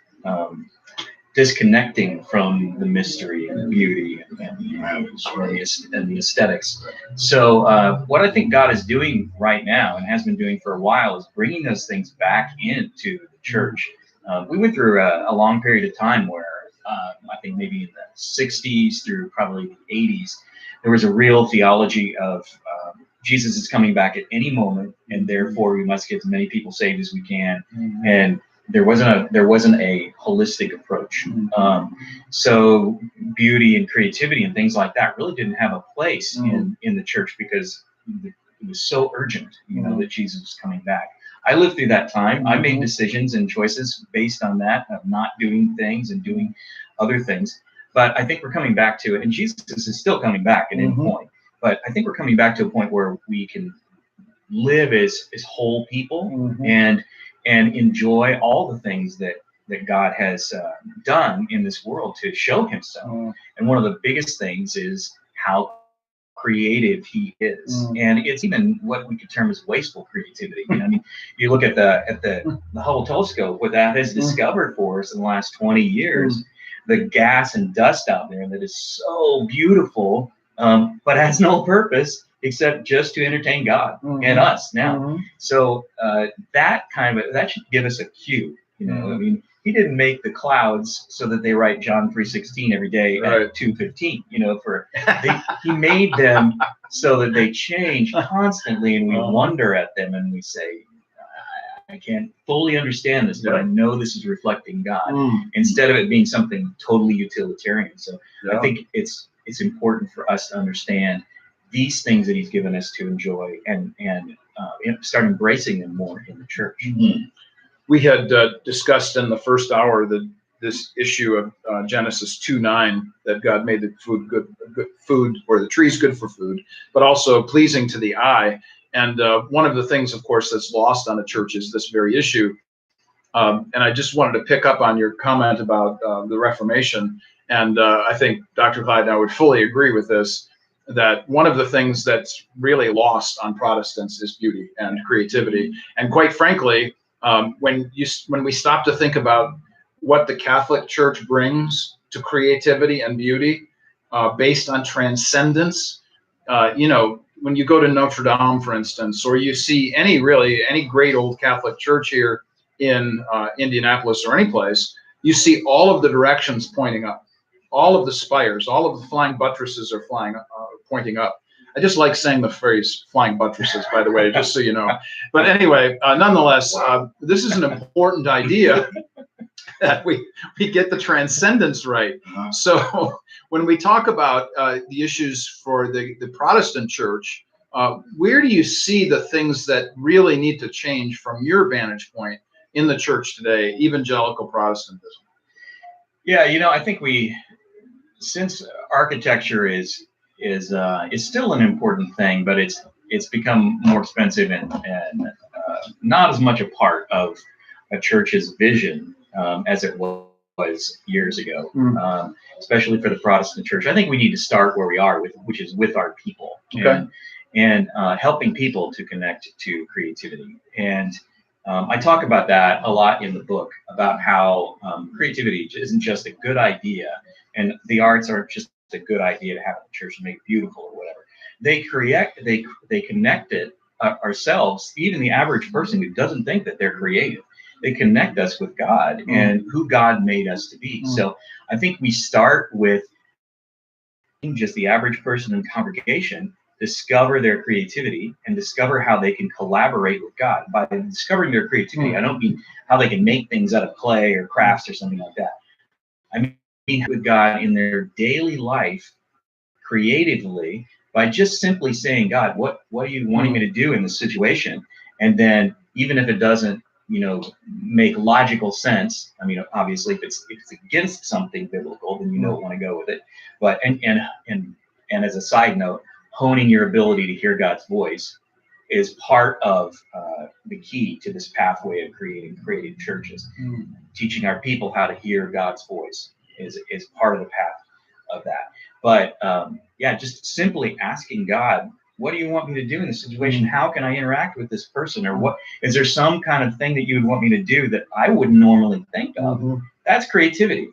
Speaker 2: disconnecting from the mystery and the beauty and the aesthetics. So what I think God is doing right now and has been doing for a while is bringing those things back into the church. We went through a long period of time where I think maybe in the 60s through probably the 80s, there was a real theology of Jesus is coming back at any moment, and therefore we must get as many people saved as we can. And there wasn't a holistic approach. So beauty and creativity and things like that really didn't have a place in the church because it was so urgent, that Jesus was coming back. I lived through that time. I made decisions and choices based on that, of not doing things and doing other things. But I think we're coming back to it, and Jesus is still coming back at any point. But I think we're coming back to a point where we can live as whole people and enjoy all the things that God has done in this world to show himself. And one of the biggest things is how creative he is. And it's even what we could term as wasteful creativity. You look at the Hubble telescope, what that has discovered for us in the last 20 years, the gas and dust out there that is so beautiful, but has no purpose except just to entertain God and us now. So that should give us a cue, You know,
Speaker 1: Mhm.
Speaker 2: I mean, he didn't make the clouds so that they write John 3:16 every day
Speaker 1: Right.
Speaker 2: at 2:15. You know, he made them so that they change constantly, and we
Speaker 1: Uh-huh.
Speaker 2: wonder at them, and we say, I can't fully understand this, but I know this is reflecting God,
Speaker 1: Mm.
Speaker 2: instead of it being something totally utilitarian. So
Speaker 1: Yeah.
Speaker 2: I think it's important for us to understand these things that He's given us to enjoy, and start embracing them more in the church.
Speaker 1: Mhm. We had discussed in the first hour this issue of Genesis 2:9, that God made the food good food, or the trees good for food, but also pleasing to the eye. And one of the things, of course, that's lost on the church is this very issue. And I just wanted to pick up on your comment about the Reformation. And I think Dr. Clyde and I would fully agree with this, that one of the things that's really lost on Protestants is beauty and creativity. And quite frankly, when we stop to think about what the Catholic Church brings to creativity and beauty, based on transcendence, when you go to Notre Dame, for instance, or you see any great old Catholic church here in Indianapolis or any place, you see all of the directions pointing up, all of the spires, all of the flying buttresses are pointing up. I just like saying the phrase "flying buttresses," by the way, just so you know. But anyway, nonetheless, this is an important idea, that we get the transcendence right.
Speaker 3: Uh-huh.
Speaker 1: So when we talk about the issues for the Protestant church, where do you see the things that really need to change from your vantage point in the church today, evangelical Protestantism?
Speaker 2: Yeah, I think since architecture is still an important thing, but it's become more expensive and not as much a part of a church's vision as it was years ago, especially for the Protestant church. I think we need to start where we are, which is with our people,
Speaker 1: Okay.
Speaker 2: and helping people to connect to creativity. And I talk about that a lot in the book, about how creativity isn't just a good idea, and the arts aren't just a good idea to have in the church and make it beautiful or whatever. They connect it ourselves, even the average person who doesn't think that they're creative. They connect us with God and who God made us to be. So I think we start with just the average person in congregation discover their creativity and discover how they can collaborate with God. By discovering their creativity, I don't mean how they can make things out of clay or crafts or something like that. I mean with God in their daily life creatively, by just simply saying, God, what are you wanting me to do in this situation? And then even if it doesn't, make logical sense. I mean, obviously, if it's against something biblical, then you don't want to go with it. But and as a side note, honing your ability to hear God's voice is part of the key to this pathway of creating creative churches. Teaching our people how to hear God's voice is part of the path of that. But just simply asking God, what do you want me to do in this situation? How can I interact with this person? Or what is there some kind of thing that you would want me to do that I wouldn't normally think of? That's creativity.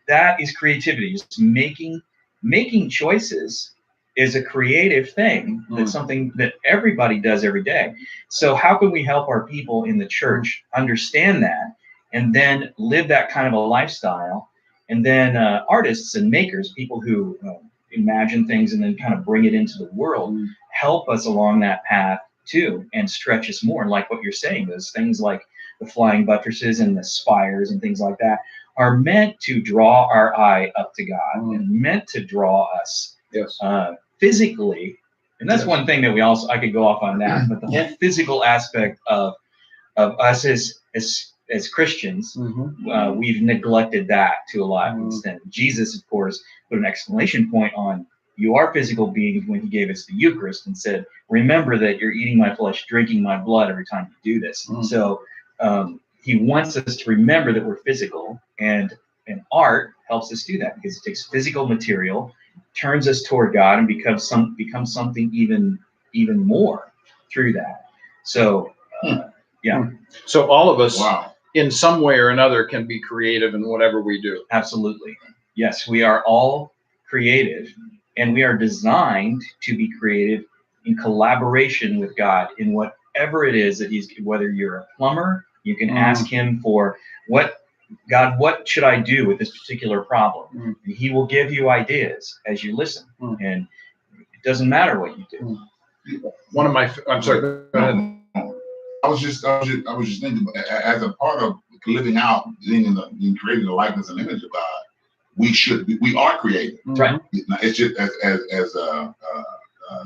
Speaker 2: That is creativity. Just making choices is a creative thing. That's something that everybody does every day. So how can we help our people in the church understand that and then live that kind of a lifestyle? And then artists and makers, people who imagine things and then kind of bring it into the world, help us along that path too, and stretch us more. And like what you're saying, those things like the flying buttresses and the spires and things like that are meant to draw our eye up to God and meant to draw us physically. And that's one thing that I could go off on that, but the whole physical aspect of us as Christians, we've neglected that to a lot extent. Jesus, of course, put an exclamation point on "you are physical beings" when he gave us the Eucharist and said, "Remember that you're eating my flesh, drinking my blood every time you do this." So he wants us to remember that we're physical, and art helps us do that because it takes physical material, turns us toward God, and becomes something even more through that. So
Speaker 1: So all of us,
Speaker 3: Wow.
Speaker 1: in some way or another, can be creative in whatever we do.
Speaker 2: Absolutely. Yes, we are all creative, and we are designed to be creative in collaboration with God in whatever it is that whether you're a plumber You can ask him for what should I do with this particular problem? And he will give you ideas as you listen. And it doesn't matter what you do.
Speaker 1: One of my, I'm sorry, go ahead.
Speaker 3: I was just thinking, as a part of living out, being creating the likeness and image of God, we are created.
Speaker 2: Right.
Speaker 3: It's just as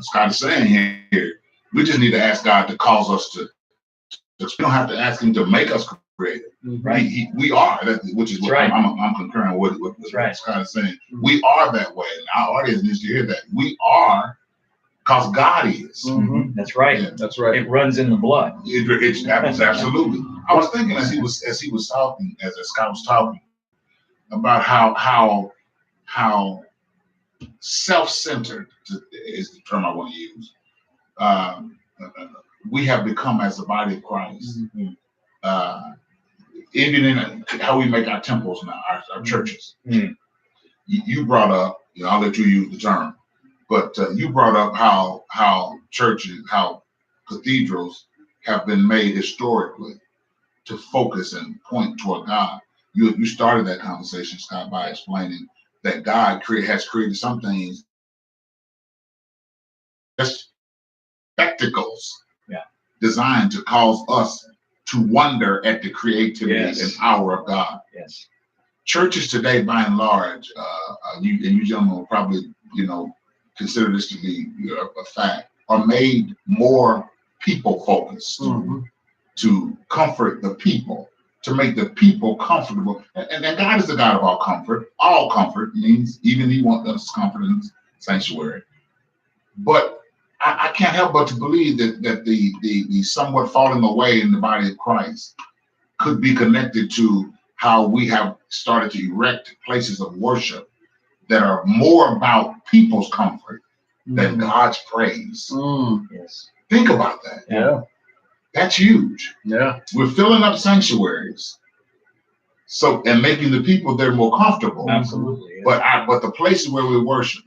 Speaker 3: Scott is saying here, we just need to ask God to cause us to. We don't have to ask Him to make us creative.
Speaker 2: Right.
Speaker 3: We are, which is what
Speaker 2: right.
Speaker 3: I'm concurring with what
Speaker 2: right.
Speaker 3: Scott is saying. We are that way. And our audience needs to hear that. We are because God is.
Speaker 2: That's right.
Speaker 3: Yeah.
Speaker 1: That's right.
Speaker 2: It runs in the blood.
Speaker 3: It happens absolutely. I was thinking as he was talking, as Scott was talking, about how self-centered is the term I want to use. We have become as the body of Christ. Even in how we make our temples now, our churches. You brought up, I'll let you use the term, but you brought up how churches, how cathedrals have been made historically to focus and point toward God. You started that conversation, Scott, by explaining that God has created some things, just spectacles, designed to cause us to wonder at the creativity and power of God.
Speaker 2: Yes.
Speaker 3: Churches today, by and large, you gentlemen will probably, consider this to be a fact, are made more people focused to comfort the people, to make the people comfortable. And God is the God of all comfort. All comfort means even He wants us comfort in the sanctuary. But I can't help but to believe that the somewhat falling away in the body of Christ could be connected to how we have started to erect places of worship that are more about people's comfort than God's praise.
Speaker 2: Yes.
Speaker 3: Think about that.
Speaker 1: Yeah.
Speaker 3: That's huge.
Speaker 1: Yeah.
Speaker 3: We're filling up sanctuaries, and making the people there more comfortable.
Speaker 2: Absolutely. Yeah.
Speaker 3: But the places where we worship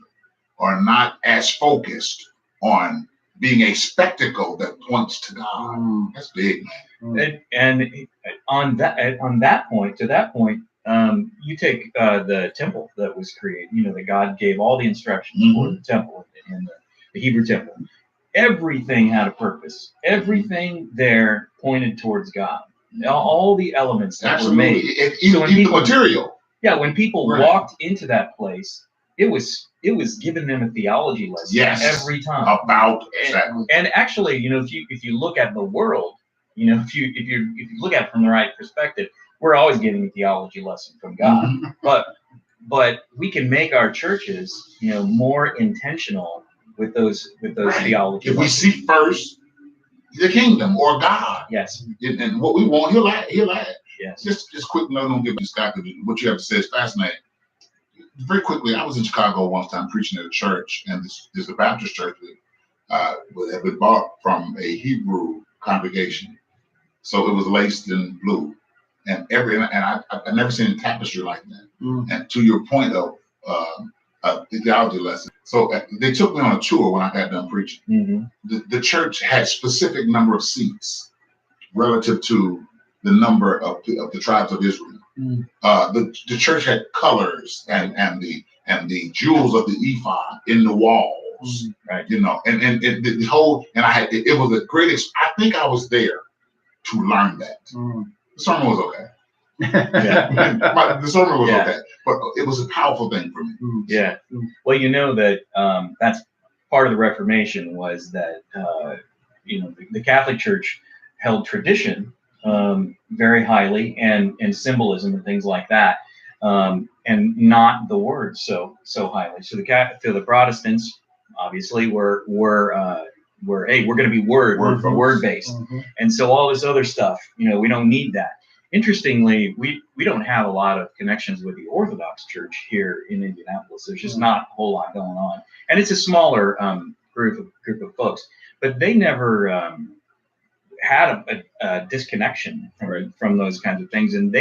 Speaker 3: are not as focused on being a spectacle that points to God. That's big, man.
Speaker 2: And on that point, you take the temple that was created. That God gave all the instructions for the temple in the Hebrew temple. Everything had a purpose. Everything there pointed towards God. All the elements that were made.
Speaker 3: Even material.
Speaker 2: Yeah, when people walked into that place, it was giving them a theology lesson every time
Speaker 3: about exactly.
Speaker 2: And actually, if you look at the world, if you look at it from the right perspective, we're always getting a theology lesson from God. But we can make our churches, more intentional with those theology.
Speaker 3: If
Speaker 2: lessons.
Speaker 3: we seek first the kingdom or God,
Speaker 2: yes,
Speaker 3: and what we want, He'll add.
Speaker 2: Yes.
Speaker 3: Just quick note, don't give me Scott, what you have to say is fascinating. Very quickly, I was in Chicago one time preaching at a church, and there's a Baptist church that had been bought from a Hebrew congregation, so it was laced in blue, and I've never seen a tapestry like that. And to your point of the theology lesson, so they took me on a tour when I got done preaching. The church had specific number of seats relative to the number of the tribes of Israel. The church had colors and the jewels of the ephod in the walls,
Speaker 2: right?
Speaker 3: And the whole, and it was a great. I think I was there to learn that. The sermon was okay. The sermon was okay, but it was a powerful thing for me.
Speaker 2: Yeah. Well, that that's part of the Reformation was that the Catholic Church held tradition very highly and symbolism and things like that, and not the word so highly. So the Protestants obviously were hey, we're going to be word based, and so all this other stuff, we don't need that. Interestingly, we don't have a lot of connections with the Orthodox Church here in Indianapolis. There's just not a whole lot going on, and it's a smaller group of folks, but they never had a disconnection from those kinds of things, and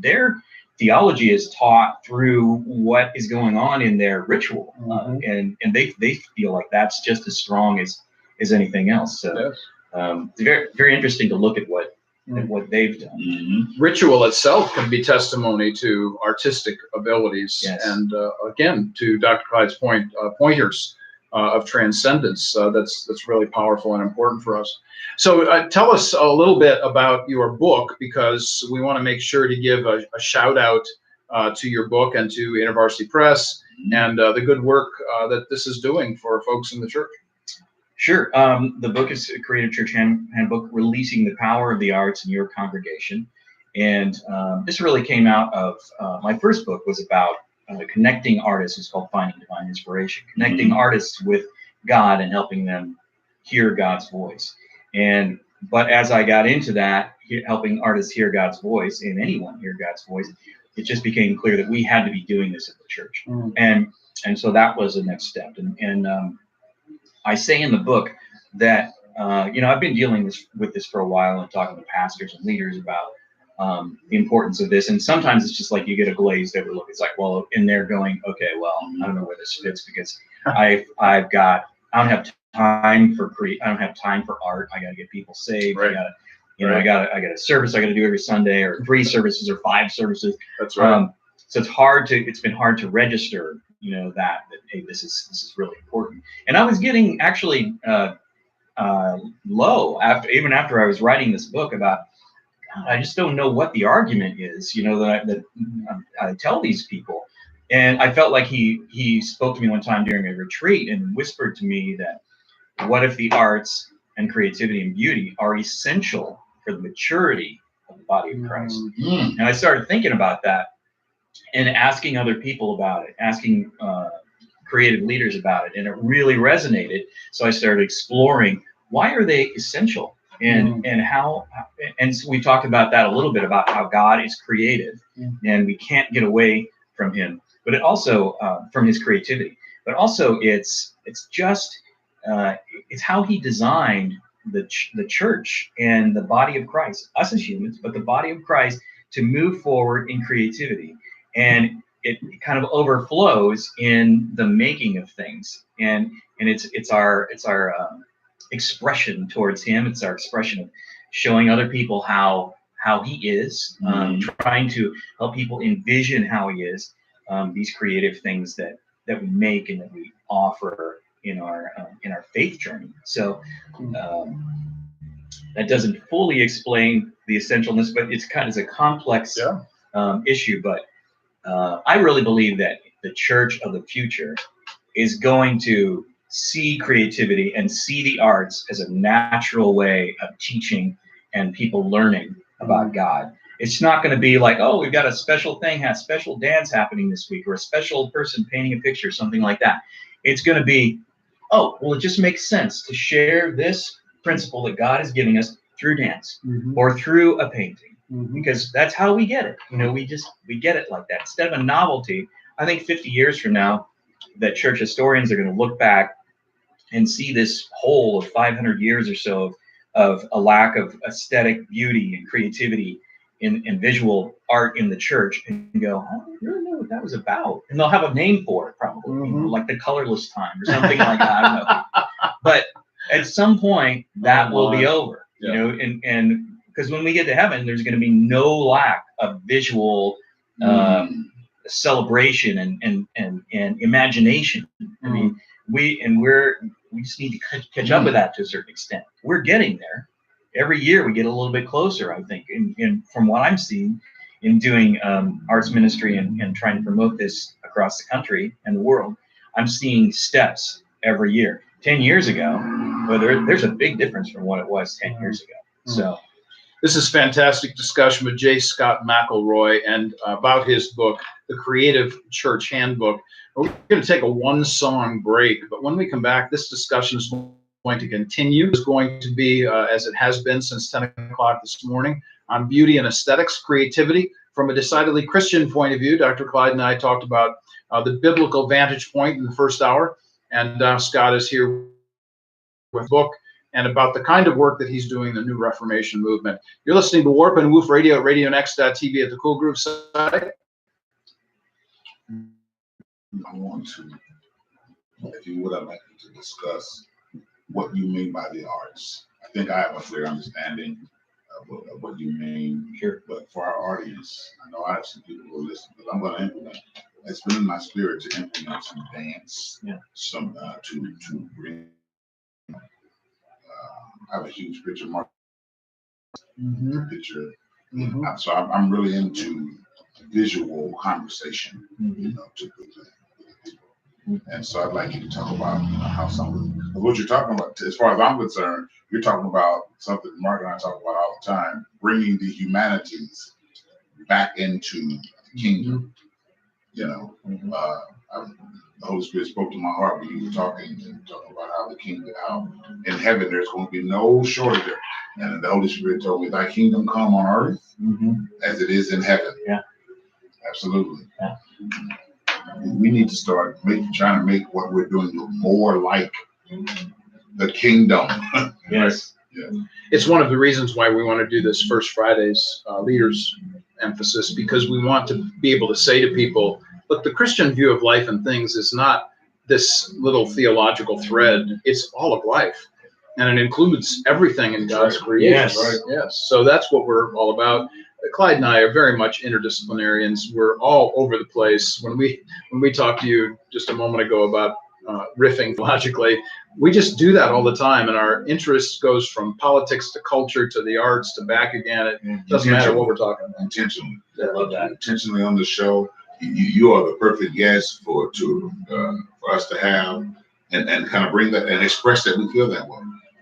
Speaker 2: their theology is taught through what is going on in their ritual, and they feel like that's just as strong as anything else. So it's very, very interesting to look at what than what they've done.
Speaker 3: Mm-hmm.
Speaker 1: Ritual itself can be testimony to artistic abilities.
Speaker 2: Yes.
Speaker 1: And again, to Dr. Clyde's point, pointers of transcendence. That's really powerful and important for us. So tell us a little bit about your book, because we want to make sure to give a shout out to your book and to InterVarsity Press and the good work that this is doing for folks in the church.
Speaker 2: Sure. The book is a Creative Church Handbook, Releasing the Power of the Arts in Your Congregation. And this really came out of my first book was about connecting artists. It's called Finding Divine Inspiration, connecting artists with God and helping them hear God's voice. But as I got into that, helping artists hear God's voice and anyone hear God's voice, it just became clear that we had to be doing this at the church. And so that was the next step. And I say in the book that, I've been dealing with this for a while and talking to pastors and leaders about the importance of this. And sometimes it's just like you get a glazed over look. It's like, well, and they're going, okay, well, I don't know where this fits because I don't have time for I don't have time for art. I got to get people saved.
Speaker 1: Right.
Speaker 2: I got a service I got to do every Sunday, or 3 services or 5 services.
Speaker 1: That's right.
Speaker 2: So it's been hard to register, that hey, this is really important. And I was getting actually low after I was writing this book about, I just don't know what the argument is, that I tell these people. And I felt like he spoke to me one time during a retreat and whispered to me that, what if the arts and creativity and beauty are essential for the maturity of the body of Christ? And I started thinking about that and asking other people about it, asking creative leaders about it, and it really resonated. So I started exploring, why are they essential? And how, and so we talked about that a little bit, about how God is creative and we can't get away from him, but it also from his creativity, but also it's how he designed the church and the body of Christ, us as humans, but the body of Christ, to move forward in creativity. And it kind of overflows in the making of things. And it's our expression towards him. It's our expression of showing other people how he is, trying to help people envision how he is, these creative things that we make and that we offer in our faith journey. So that doesn't fully explain the essentialness, but it's a complex issue. But I really believe that the church of the future is going to see creativity and see the arts as a natural way of teaching and people learning about God. It's not going to be like, oh, we've got a special thing, has special dance happening this week, or a special person painting a picture, something like that. It's going to be, oh, well, it just makes sense to share this principle that God is giving us through dance or through a painting, because that's how we get it. We get it like that. Instead of a novelty, I think 50 years from now, that church historians are going to look back and see this hole of 500 years or so of a lack of aesthetic beauty and creativity in visual art in the church, and go, I don't really know what that was about. And they'll have a name for it, probably, like the colorless time or something like that. I don't know. But at some point, that will be over, and because when we get to heaven, there's going to be no lack of visual celebration and imagination. I mean, we just need to catch up with that to a certain extent. We're getting there. Every year we get a little bit closer, I think. And from what I'm seeing in doing arts ministry and trying to promote this across the country and the world, I'm seeing steps every year. 10 years ago, well, there's a big difference from what it was 10 years ago. So
Speaker 1: this is fantastic discussion with J. Scott McElroy and about his book, The Creative Church Handbook. We're going to take a 1-song break, but when we come back, this discussion is going to continue. It's going to be, as it has been since 10 o'clock this morning, on beauty and aesthetics, creativity from a decidedly Christian point of view. Dr. Clyde and I talked about the biblical vantage point in the first hour, and Scott is here with a book and about the kind of work that he's doing in the New Reformation movement. You're listening to Warp and Woof Radio at RadioNext.tv at the Cool Groove site.
Speaker 3: I want to, if you would, I'd like you to discuss what you mean by the arts. I think I have a clear understanding what you mean.
Speaker 2: Sure.
Speaker 3: But for our audience, I know I have some people who will listen, but I'm going to implement. It's been in my spirit to implement some dance, some to bring. I have a huge picture, mark picture. So I'm really into visual conversation, to and so I'd like you to talk about how some of what you're talking about. As far as I'm concerned, you're talking about something Mark and I talk about all the time: bringing the humanities back into the kingdom. The Holy Spirit spoke to my heart when you were talking about how the kingdom, how in heaven there's going to be no shortage of, and the Holy Spirit told me, "Thy kingdom come on earth as it is in heaven." Yeah, absolutely. Yeah. We need to start trying to make what we're doing look more like the kingdom.
Speaker 2: Yes.
Speaker 3: Yeah.
Speaker 1: It's one of the reasons why we want to do this First Fridays leaders emphasis, because we want to be able to say to people, look, the Christian view of life and things is not this little theological thread. It's all of life. And it includes everything in God's creation.
Speaker 2: Yes.
Speaker 1: Right? Yes. So that's what we're all about. Clyde and I are very much interdisciplinarians. We're all over the place. When we talked to you just a moment ago about riffing logically, we just do that all the time. And our interest goes from politics to culture to the arts to back again. It doesn't matter what we're talking about.
Speaker 3: Intentionally.
Speaker 1: I love that.
Speaker 3: Intentionally on the show. You are the perfect guest for us to have and kind of bring that and express that we feel that way.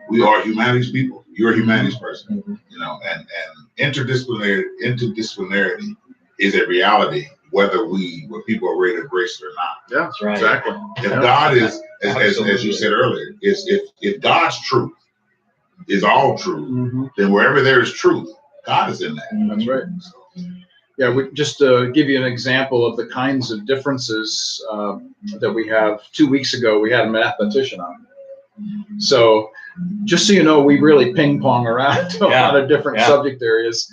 Speaker 3: We are humanities people. You're a humanities person, and interdisciplinarity is a reality, whether people are ready to embrace it or not.
Speaker 1: Yeah, that's right. Exactly.
Speaker 3: If God is, as you said earlier, if God's truth is all truth, then wherever there is truth, God is in that.
Speaker 1: That's right. Yeah, just to give you an example of the kinds of differences that we have. 2 weeks ago, we had a mathematician on. So just so you know, we really ping pong around a lot of different subject areas.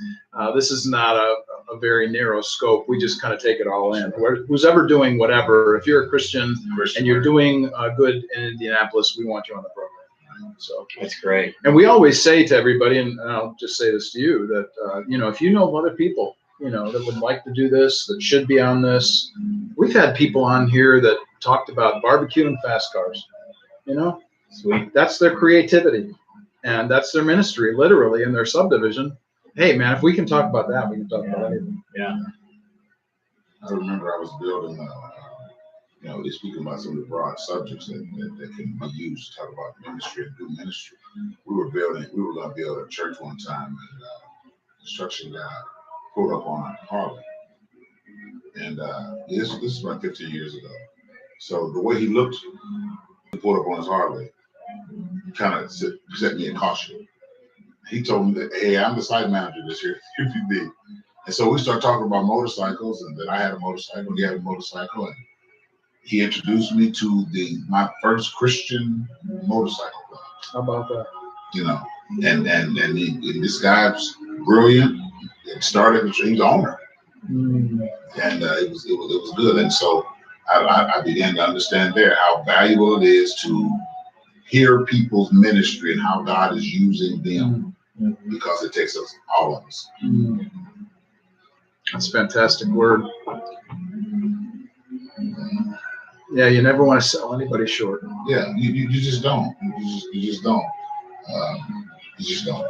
Speaker 1: This is not a very narrow scope. We just kind of take it all in. Who's ever doing whatever, if you're a Christian and you're doing good in Indianapolis, we want you on the program. So
Speaker 2: that's great.
Speaker 1: And we always say to everybody, and I'll just say this to you, that if you know of other people that would like to do this, that should be on this. We've had people on here that talked about barbecue and fast cars.
Speaker 2: Sweet.
Speaker 1: That's their creativity, and that's their ministry, literally, in their subdivision. Hey, man, if we can talk about that, we can talk about anything.
Speaker 2: Yeah.
Speaker 3: I remember I was building, speaking about some of the broad subjects that can be used to talk about ministry and do ministry. We were going to build a church one time, and construction guy pulled up on a Harley. And this is about 15 years ago. So the way he looked, he pulled up on his Harley, kind of set me a caution. He told me that, hey, I'm the site manager this year, UPB. And so we started talking about motorcycles, and then I had a motorcycle, he had a motorcycle, and he introduced me to my first Christian motorcycle club.
Speaker 1: How about that?
Speaker 3: And this guy's brilliant. It started, he's the owner. And it was good. And so I began to understand there how valuable it is to hear people's ministry and how God is using them, because it takes us, all of us.
Speaker 1: That's a fantastic word. Yeah, you never want to sell anybody short.
Speaker 3: Yeah, you just don't. You just don't. You just don't.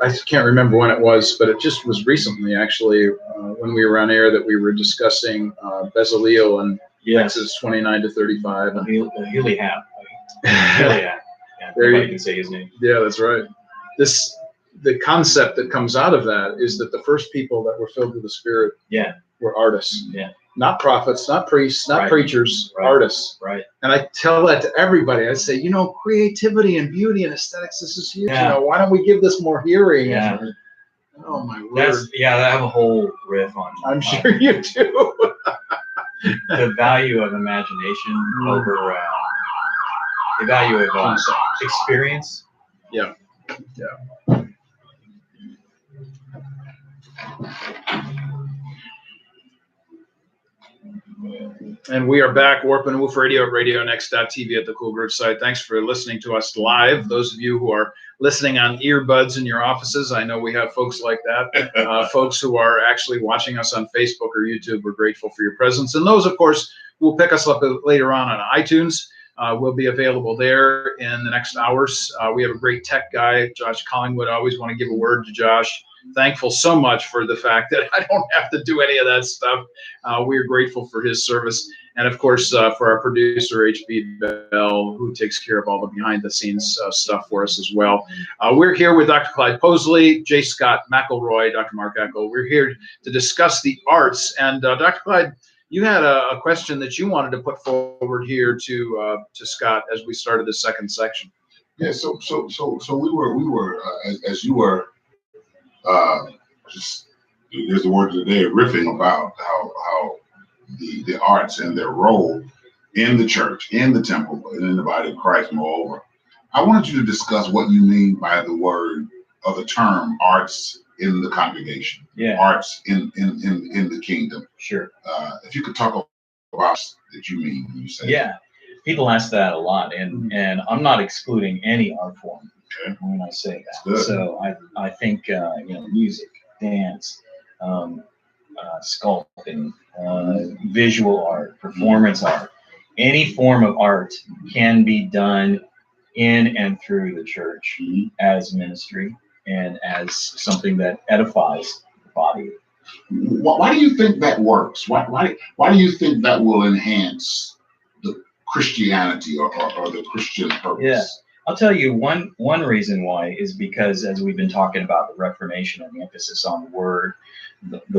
Speaker 1: I can't remember when it was, but it just was recently, actually, when we were on air, that we were discussing Bezaleel and Exodus 29 to 35.
Speaker 2: Eliab. Yeah, everybody can say his name.
Speaker 1: Yeah, that's right. The concept that comes out of that is that the first people that were filled with the Spirit were artists.
Speaker 2: Yeah.
Speaker 1: Not prophets, not priests, not preachers, artists.
Speaker 2: Right.
Speaker 1: And I tell that to everybody. I say, creativity and beauty and aesthetics, this is huge.
Speaker 2: Yeah.
Speaker 1: Why don't we give this more hearing?
Speaker 2: Yeah.
Speaker 1: Oh my word.
Speaker 2: I have a whole riff on.
Speaker 1: I'm sure you do.
Speaker 2: The value of imagination over the value of experience.
Speaker 1: Yeah. And we are back, Warp and Woof Radio at RadioNext.tv at the Cool Groove site. Thanks for listening to us live. Those of you who are listening on earbuds in your offices, I know we have folks like that. Folks who are actually watching us on Facebook or YouTube, we're grateful for your presence. And those, of course, will pick us up later on iTunes. We'll be available there in the next hours. We have a great tech guy, Josh Collingwood. I always want to give a word to Josh. Thankful so much for the fact that I don't have to do any of that stuff. We are grateful for his service. And of course, for our producer, HB Bell, who takes care of all the behind the scenes stuff for us as well. We're here with Dr. Clyde Posley, J. Scott McElroy, Dr. Mark Eckel. We're here to discuss the arts. And Dr. Clyde, you had a question that you wanted to put forward here to Scott as we started the second section.
Speaker 3: Yeah. So we were as you were just, there's the word today, riffing about how the arts and their role in the church, in the temple, and in the body of Christ. Moreover, I wanted you to discuss what you mean by the word or the term arts in the congregation.
Speaker 2: Yeah.
Speaker 3: Arts in the kingdom.
Speaker 2: Sure.
Speaker 3: If you could talk about that you mean when you say
Speaker 2: Yeah. People ask that a lot, and I'm not excluding any art form when I say that.
Speaker 3: Good.
Speaker 2: So I think music, dance, sculpting, visual art, performance art, any form of art can be done in and through the church as ministry and as something that edifies the body.
Speaker 3: Why do you think that works? Why do you think that will enhance the Christianity or the Christian purpose?
Speaker 2: Yeah. I'll tell you one reason why is because, as we've been talking about the Reformation and the emphasis on the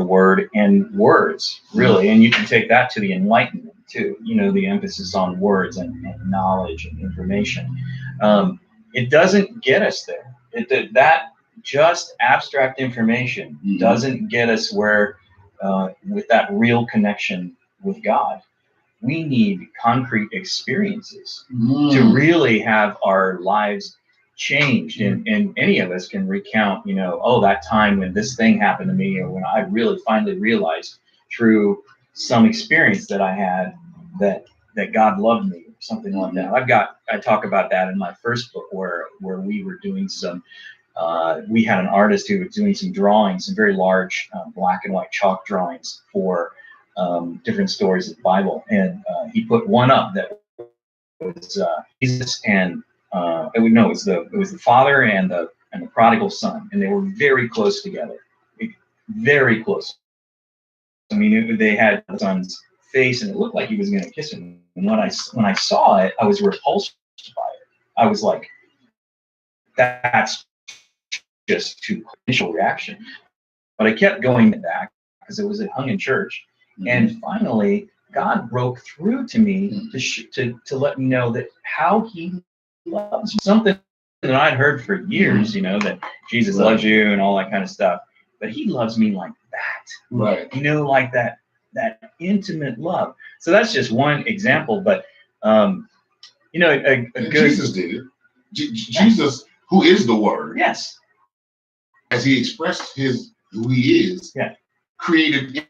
Speaker 2: word and words, really, and you can take that to the Enlightenment too, the emphasis on words and knowledge and information. It doesn't get us there. That just abstract information doesn't get us where, with that real connection with God. We need concrete experiences to really have our lives changed. And any of us can recount, that time when this thing happened to me, or when I really finally realized through some experience that I had that God loved me, or something like that. I talk about that in my first book where we were doing some, we had an artist who was doing some drawings, some very large black and white chalk drawings for different stories of the Bible, and he put one up that was Jesus and it was the father and the prodigal son, and they were very close together, very close. I mean, they had the son's face, and it looked like he was going to kiss him. And when I saw it, I was repulsed by it. I was like, that's just too initial reaction. But I kept going back because it hung in church. And finally, God broke through to me to let me know that how He loves me. Something that I'd heard for years, that Jesus loves you and all that kind of stuff. But He loves me like that,
Speaker 3: right?
Speaker 2: Like that intimate love. So that's just one example. But
Speaker 3: Jesus did it. Jesus, who is the Word,
Speaker 2: yes,
Speaker 3: as He expressed who He is, created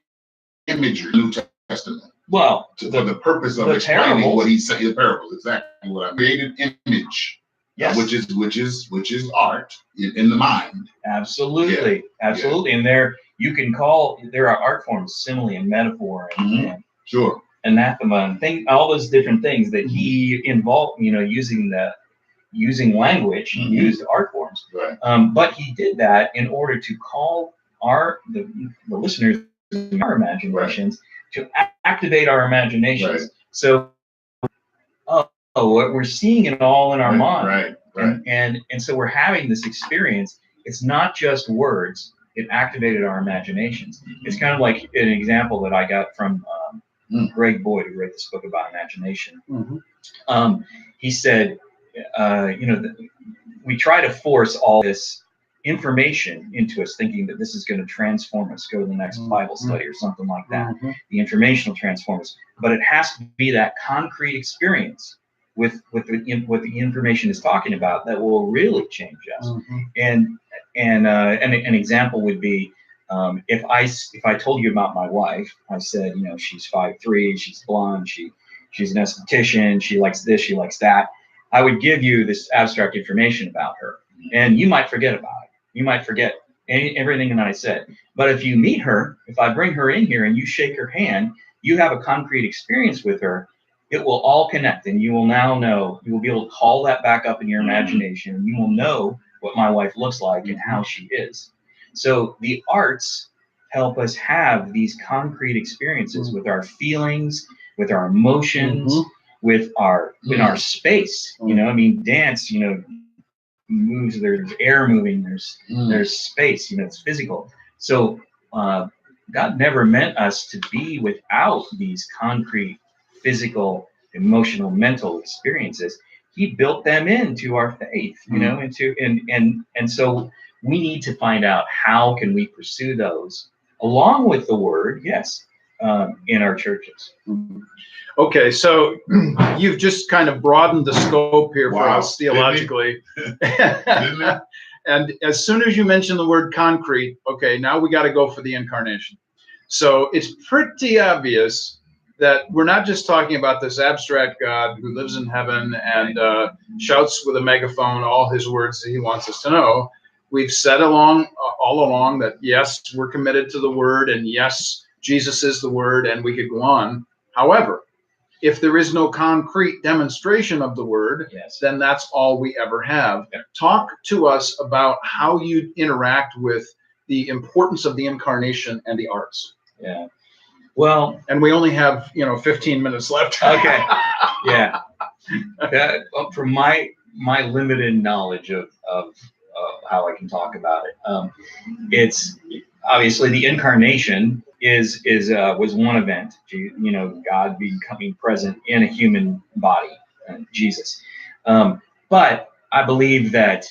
Speaker 3: imagery, New Testament.
Speaker 2: Well,
Speaker 3: for the purpose of explaining what He said. The parables, exactly what I created image, which is art in the mind.
Speaker 2: Absolutely, absolutely. And there are art forms, simile and metaphor, and
Speaker 3: sure,
Speaker 2: anathema, and all those different things that He involved. Using language, He used art forms.
Speaker 3: Right.
Speaker 2: But He did that in order to call the listeners, our imaginations, to activate our imaginations. Right. So, we're seeing it all in our mind. Right. And so we're having this experience. It's not just words. It activated our imaginations. It's kind of like an example that I got from Greg Boyd, who wrote this book about imagination. He said, we try to force all this information into us, thinking that this is going to transform us, go to the next Bible study or something like that. The information will transform us, but it has to be that concrete experience with what the information is talking about that will really change us. And an example would be If I told you about my wife, I said, you know, she's 5'3", she's blonde, she's an esthetician, she likes this, she likes that. I would give you this abstract information about her, and you might forget about it. You might forget everything that I said. But if you meet her, if I bring her in here and you shake her hand, you have a concrete experience with her, it will all connect, and you will now know, you will be able to call that back up in your imagination, and you will know what my wife looks like and how she is. So the arts help us have these concrete experiences with our feelings, with our emotions, with our in our space. You know, I mean, dance, you know, moves, there's air moving, there's space, you know, it's physical. So God never meant us to be without these concrete, physical, emotional, mental experiences. He built them into our faith, you know, and so we need to find out how can we pursue those along with the word, yes, in our churches.
Speaker 1: Okay, so you've just kind of broadened the scope here for us theologically. And as soon as you mention the word concrete, okay, now we got to go for the incarnation. So it's pretty obvious that we're not just talking about this abstract God who lives in heaven and shouts with a megaphone all his words that he wants us to know. We've said all along that, yes, we're committed to the word, and yes, Jesus is the word, and we could go on. However, if there is no concrete demonstration of the word, then that's all we ever have. Talk to us about how you interact with the importance of the incarnation and the arts.
Speaker 2: Yeah. Well,
Speaker 1: and we only have, 15 minutes left.
Speaker 2: Okay. Yeah. From my limited knowledge of how I can talk about it, it's obviously the incarnation was one event. God becoming present in a human body, Jesus. But I believe that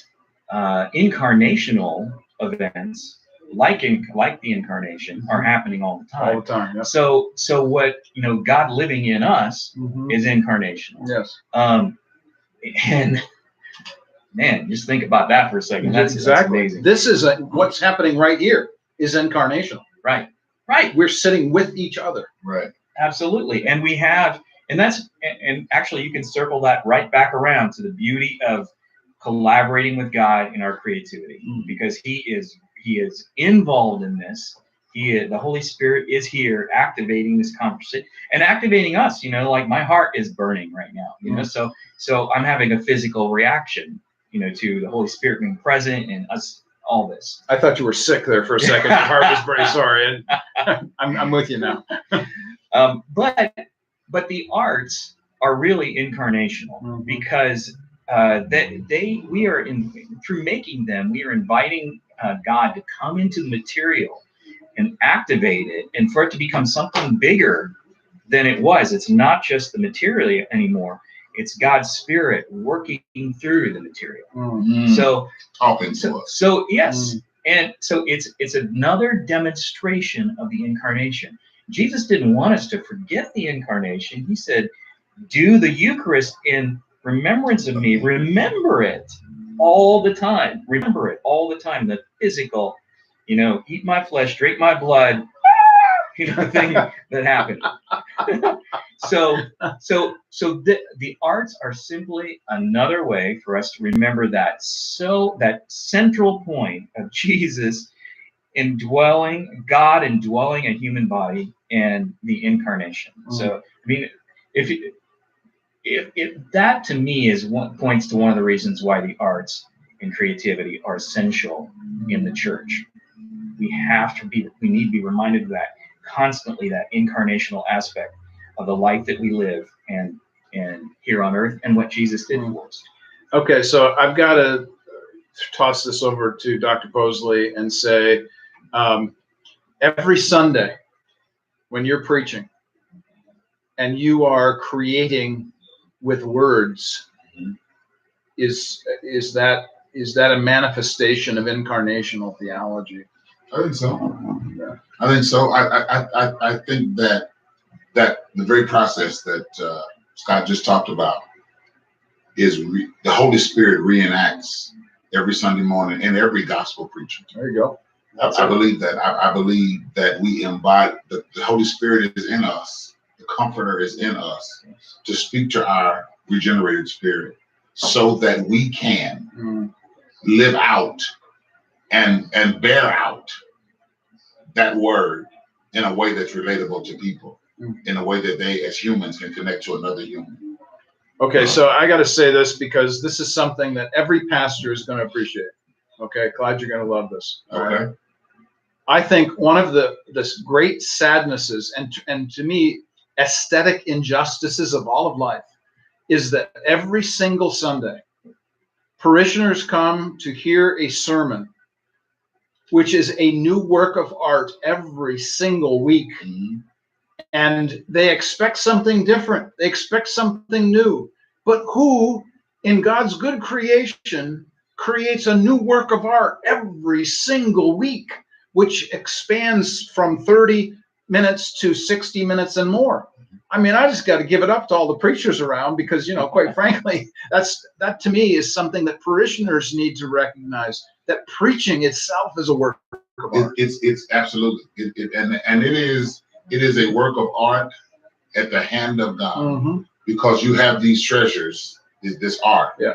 Speaker 2: incarnational events, like the incarnation, are happening all the time.
Speaker 1: All the time. Yeah.
Speaker 2: So what God living in us is incarnational.
Speaker 1: Yes.
Speaker 2: And man, just think about that for a second. That's amazing.
Speaker 1: This is what's happening right here is incarnational.
Speaker 2: Right.
Speaker 1: We're sitting with each other.
Speaker 3: Right.
Speaker 2: Absolutely. And we have, and actually you can circle that right back around to the beauty of collaborating with God in our creativity, because he is involved in this. The Holy Spirit is here activating this conversation and activating us, like my heart is burning right now, so I'm having a physical reaction, to the Holy Spirit being present and us, all this.
Speaker 1: I thought you were sick there for a second. Your heart was very sorry. And I'm with you now.
Speaker 2: But the arts are really incarnational, because we are through making them, we are inviting God to come into the material and activate it, and for it to become something bigger than it was. It's not just the material anymore. It's God's Spirit working through the material. So
Speaker 3: talking to us.
Speaker 2: So yes, and so it's another demonstration of the incarnation. Jesus didn't want us to forget the incarnation. He said, "Do the Eucharist in remembrance of me." Remember it all the time. Remember it all the time. The physical, eat my flesh, drink my blood, thing that happened. So the arts are simply another way for us to remember that central point of Jesus God indwelling a human body and the incarnation. So I mean, if that to me is what points to one of the reasons why the arts and creativity are essential in the church. We need to be reminded of that constantly, that incarnational aspect of the life that we live and here on earth, and what Jesus did for us.
Speaker 1: Okay, so I've got to toss this over to Dr. Posley and say, every Sunday when you're preaching and you are creating with words, is that a manifestation of incarnational theology?
Speaker 3: I think so. Yeah. I think so. I think that the very process that Scott just talked about is the Holy Spirit reenacts every Sunday morning in every gospel preaching.
Speaker 1: There you go. That's
Speaker 3: I
Speaker 1: it.
Speaker 3: believe that. I believe that we embody the Holy Spirit is in us. The Comforter is in us to speak to our regenerated spirit, so that we can
Speaker 1: Mm.
Speaker 3: live out and bear out that word in a way that's relatable to people, in a way that they, as humans, can connect to another human.
Speaker 1: Okay, so I got to say this because this is something that every pastor is going to appreciate. Okay, Clyde, you're going to love this. All right?
Speaker 3: Okay.
Speaker 1: I think one of the great sadnesses and to me aesthetic injustices of all of life is that every single Sunday parishioners come to hear a sermon which is a new work of art every single week.
Speaker 3: Mhm.
Speaker 1: And they expect something different. They expect something new. But who in God's good creation creates a new work of art every single week, which expands from 30 minutes to 60 minutes and more? I mean, I just got to give it up to all the preachers around because, you know, quite frankly, that to me is something that parishioners need to recognize, that preaching itself is a work of art.
Speaker 3: It's absolutely and it is a work of art at the hand of God,
Speaker 1: Mhm.
Speaker 3: because you have these treasures, this art,
Speaker 1: Yeah.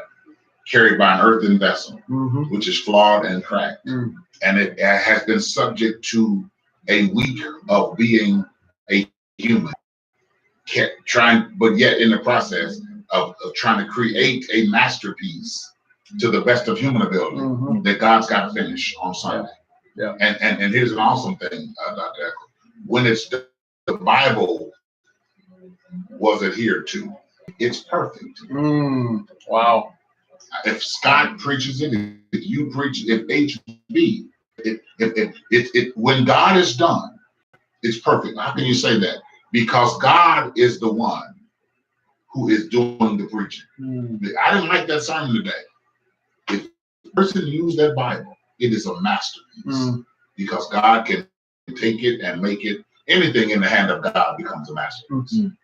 Speaker 3: carried by an earthen vessel,
Speaker 1: Mhm.
Speaker 3: which is flawed and cracked,
Speaker 1: Mm.
Speaker 3: and it has been subject to a week of being a human, but yet in the process of trying to create a masterpiece to the best of human ability
Speaker 1: Mhm.
Speaker 3: that God's got to finish on Sunday.
Speaker 1: Yeah.
Speaker 3: And here's an awesome thing, Dr. Echo. When it's the Bible was adhered to, it's perfect.
Speaker 1: Mm. Wow.
Speaker 3: If Scott preaches it, if you preach, if HB, when God is done, it's perfect. How can you say that? Because God is the one who is doing the preaching.
Speaker 1: Mm.
Speaker 3: I didn't like that sermon today. If the person used that Bible, it is a masterpiece.
Speaker 1: Mm.
Speaker 3: Because God can take it and make it, anything in the hand of God becomes a masterpiece.
Speaker 1: Mm.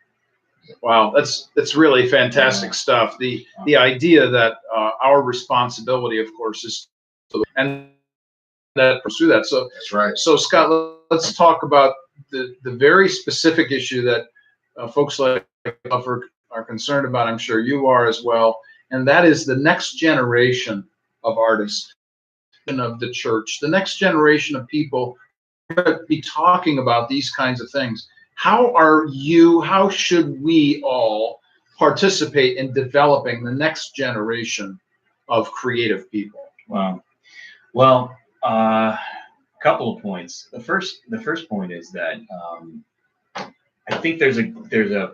Speaker 1: Wow, that's really fantastic stuff. The idea that our responsibility, of course, is to, and that pursue that. So
Speaker 3: That's right.
Speaker 1: So Scott, let's talk about the very specific issue that folks like Buffer are concerned about. I'm sure you are as well, and that is the next generation of artists and of the church, the next generation of people who are going to be talking about these kinds of things. How should we all participate in developing the next generation of creative people?
Speaker 2: Wow. Well, couple of points. The first point is that I think there's a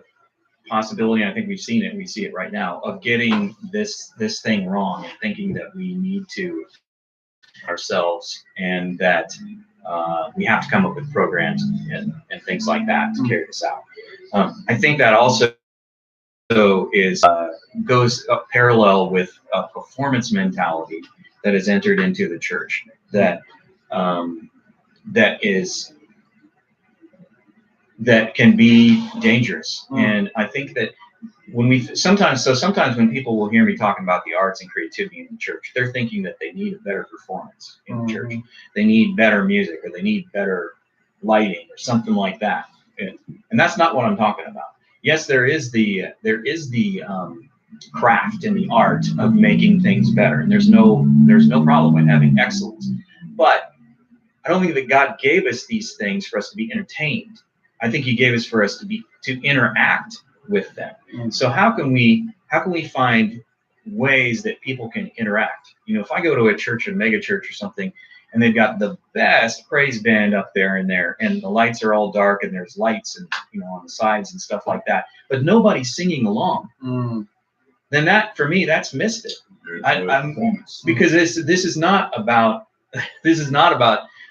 Speaker 2: possibility. I think we see it right now, of getting this thing wrong and thinking that we need to ourselves, and that we have to come up with programs and things like that to carry this out. I think that also goes up parallel with a performance mentality that has entered into the church, that can be dangerous. And I think that sometimes when people will hear me talking about the arts and creativity in the church, they're thinking that they need a better performance in the church. They need better music, or they need better lighting, or something like that. And that's not what I'm talking about. Yes, there is the craft and the art of making things better, and there's no problem with having excellence. But I don't think that God gave us these things for us to be entertained. I think He gave us for us to interact with them. So how can we find ways that people can interact? You know, if I go to a church, a mega church or something, and they've got the best praise band up there, and the lights are all dark, and there's lights and on the sides and stuff like that, but nobody's singing along, then that, for me, that's missed it. Because this is not about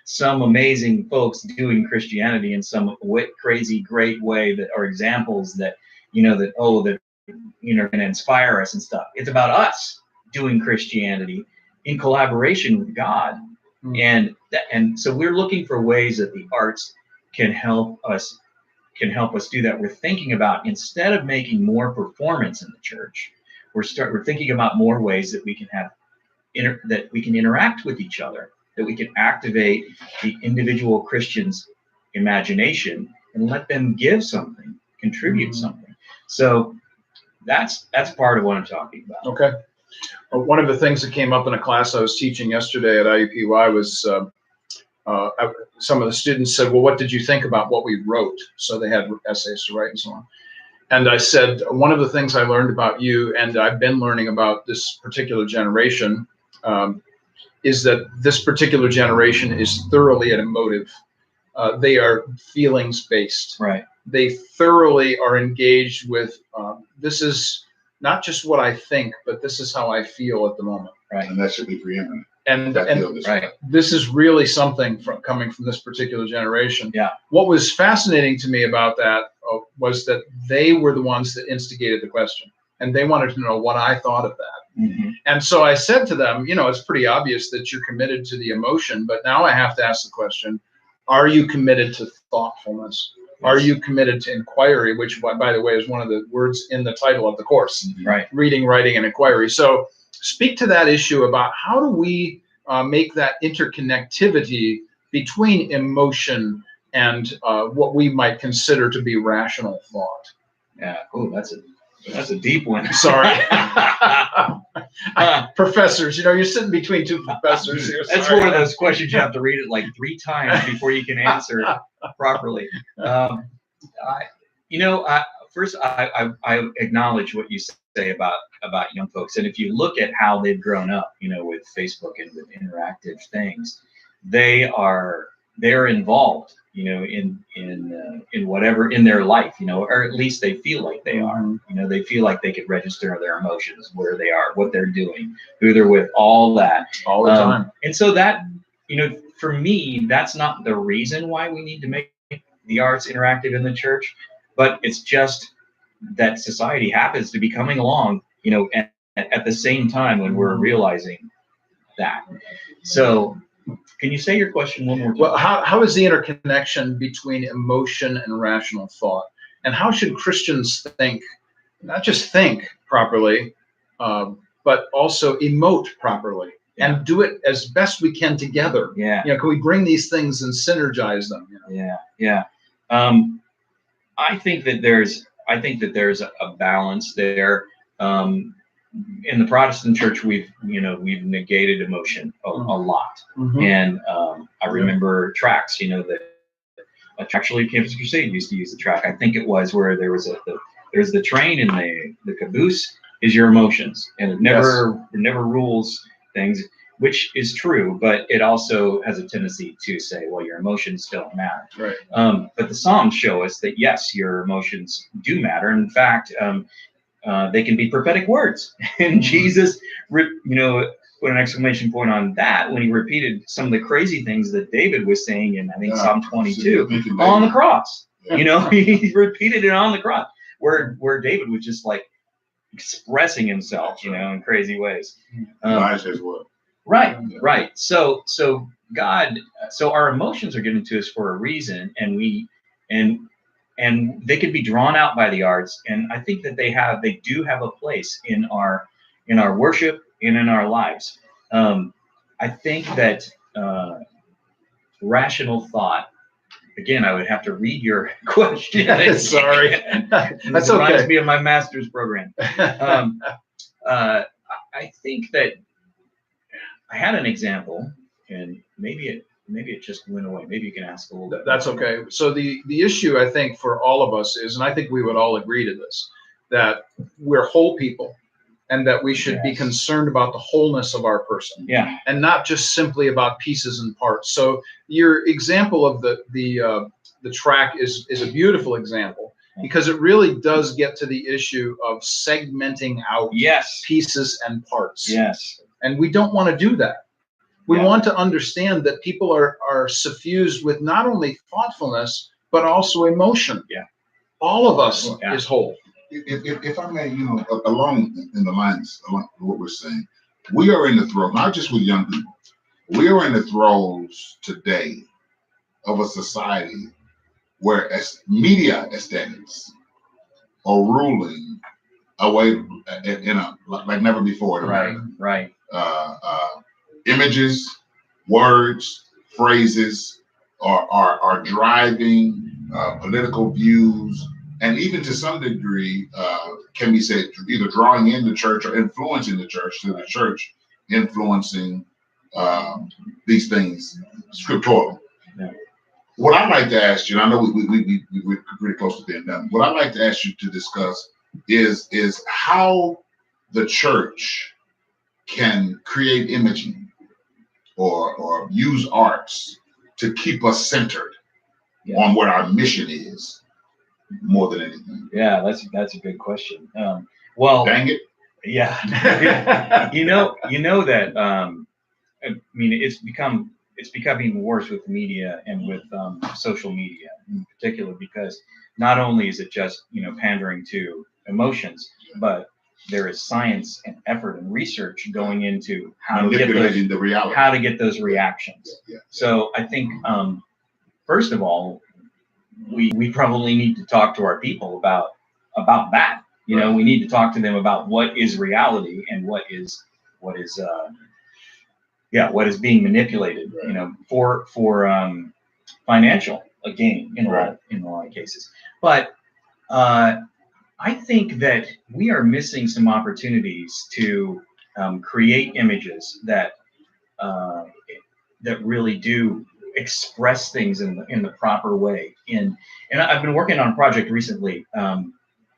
Speaker 2: some amazing folks doing Christianity in some crazy great way that are examples that going to inspire us and stuff. It's about us doing Christianity in collaboration with God. And so we're looking for ways that the arts can help us do that. We're thinking about, instead of making more performance in the church, we're thinking about more ways that we can have that we can interact with each other that we can activate the individual Christian's imagination and let them give something, contribute something. So that's part of what I'm talking about.
Speaker 1: Okay. One of the things that came up in a class I was teaching yesterday at IUPUI was some of the students said, well, what did you think about what we wrote? So they had essays to write and so on. And I said, one of the things I learned about you, and I've been learning about this particular generation, is that this particular generation is thoroughly emotive. They are feelings based.
Speaker 2: Right.
Speaker 1: They thoroughly are engaged with, this is not just what I think, but this is how I feel at the moment.
Speaker 2: Right.
Speaker 3: And that should be preeminent.
Speaker 1: And
Speaker 2: Right.
Speaker 1: this is really something coming from this particular generation.
Speaker 2: Yeah.
Speaker 1: What was fascinating to me about that was that they were the ones that instigated the question, and they wanted to know what I thought of that.
Speaker 2: Mm-hmm.
Speaker 1: And so I said to them, it's pretty obvious that you're committed to the emotion, but now I have to ask the question, are you committed to thoughtfulness? Are you committed to inquiry, which, by the way, is one of the words in the title of the course,
Speaker 2: Right.
Speaker 1: Reading, Writing, and Inquiry. So speak to that issue about how do we make that interconnectivity between emotion and what we might consider to be rational thought.
Speaker 2: Yeah. Oh, that's a deep one.
Speaker 1: Sorry. Professors, you're sitting between two professors here.
Speaker 2: That's
Speaker 1: Sorry.
Speaker 2: one of those questions you have to read it like 3 times before you can answer it properly. First, I acknowledge what you say about young folks, and if you look at how they've grown up, with Facebook and with interactive things, they're involved, in whatever in their life, or at least they feel like they are. They feel like they could register their emotions, where they are, what they're doing, who they're with, all that,
Speaker 1: all the time.
Speaker 2: And so that, for me, that's not the reason why we need to make the arts interactive in the church, but it's just that society happens to be coming along, at the same time when we're realizing that. So can you say your question one more time?
Speaker 1: Well, how is the interconnection between emotion and rational thought? And how should Christians think, not just think properly, but also emote properly and do it as best we can together?
Speaker 2: Yeah.
Speaker 1: Can we bring these things and synergize them?
Speaker 2: Yeah. I think that there's a balance there. In the Protestant church, we've negated emotion a lot.
Speaker 1: Mm-hmm.
Speaker 2: And I remember tracks, that actually Campus Crusade used to use the track. I think it was where there was there's the train and the caboose is your emotions, and it never rules things, which is true, but it also has a tendency to say, well, your emotions don't matter.
Speaker 1: Right.
Speaker 2: But the Psalms show us that yes, your emotions do matter. In fact, they can be prophetic words. And Jesus, put an exclamation point on that when he repeated some of the crazy things that David was saying in, I think, Psalm 22 on the cross. He repeated it on the cross, where David was just like expressing himself, in crazy ways.
Speaker 3: Elijah as well.
Speaker 2: Right. So our emotions are given to us for a reason, and they could be drawn out by the arts, and I think that they do have a place in our worship and in our lives. I think that rational thought. Again, I would have to read your question.
Speaker 1: Sorry,
Speaker 2: That's okay. Reminds me of my master's program. I think that I had an example, and maybe it just went away. Maybe you can ask a little bit.
Speaker 1: That's okay. So the issue, I think, for all of us is, and I think we would all agree to this, that we're whole people, and that we should be concerned about the wholeness of our person, and not just simply about pieces and parts. So your example of the track is a beautiful example, because it really does get to the issue of segmenting out pieces and parts.
Speaker 2: Yes.
Speaker 1: And we don't want to do that. We want to understand that people are suffused with not only thoughtfulness, but also emotion.
Speaker 2: Yeah.
Speaker 1: All of us is whole.
Speaker 3: If I may, along in the lines of what we're saying, we are in the throes, not just with young people, we are in the throes today of a society where media aesthetics are ruling away like never before.
Speaker 2: Right.
Speaker 3: Images, words, phrases are driving political views, and even to some degree can be said either drawing in the church or influencing the church, to the church influencing these things scripturally.
Speaker 2: Yeah.
Speaker 3: What I'd like to ask you, and I know we're pretty close to being done. What I'd like to ask you to discuss is how the church can create imaging or use arts to keep us centered on what our mission is more than anything.
Speaker 2: Yeah, that's a good question. Well,
Speaker 3: Dang it.
Speaker 2: yeah, you know that. I mean, it's becoming worse with media and with social media in particular, because not only is it just pandering to emotions, but there is science and effort and research going into how to get those reactions.
Speaker 3: Yeah.
Speaker 2: So I think first of all, we probably need to talk to our people about that. We need to talk to them about what is reality and what is being manipulated, for financial gain in a lot of cases. But I think that we are missing some opportunities to create images that really do express things in the proper way. And I've been working on a project recently.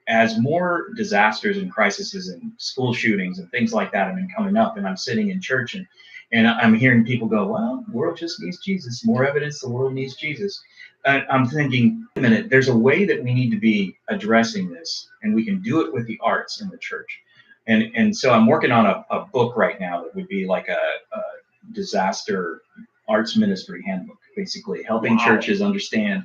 Speaker 2: As more disasters and crises and school shootings and things like that have been coming up, and I'm sitting in church and I'm hearing people go, well, the world just needs Jesus. More evidence the world needs Jesus. And I'm thinking, wait a minute, there's a way that we need to be addressing this, and we can do it with the arts in the church. And so I'm working on a book right now that would be like a disaster arts ministry handbook, basically helping churches understand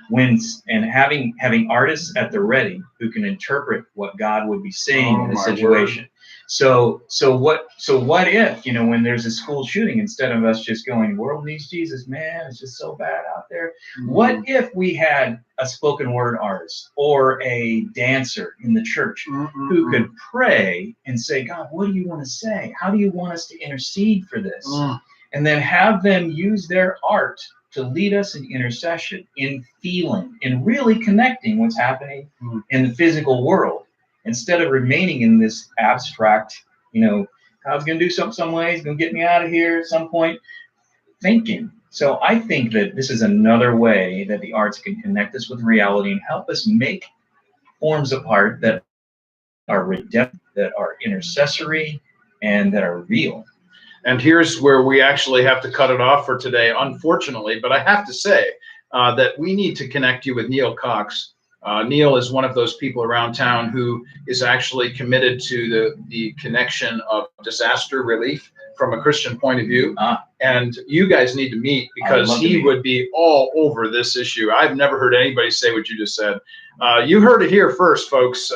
Speaker 2: when and having artists at the ready who can interpret what God would be saying in a situation. So what if, when there's a school shooting, instead of us just going, world needs Jesus, man, it's just so bad out there. What if we had a spoken word artist or a dancer in the church who could pray and say, God, what do you want to say? How do you want us to intercede for this? And then have them use their art to lead us in intercession, in feeling, in really connecting what's happening in the physical world, instead of remaining in this abstract, God's going to do something some way, he's going to get me out of here at some point, thinking. So I think that this is another way that the arts can connect us with reality and help us make forms of art that are redemptive, that are intercessory, and that are real.
Speaker 1: And here's where we actually have to cut it off for today, unfortunately. But I have to say that we need to connect you with Neil Cox. Neil is one of those people around town who is actually committed to the connection of disaster relief from a Christian point of view. And you guys need to meet, because he would be all over this issue. I've never heard anybody say what you just said. You heard it here first, folks.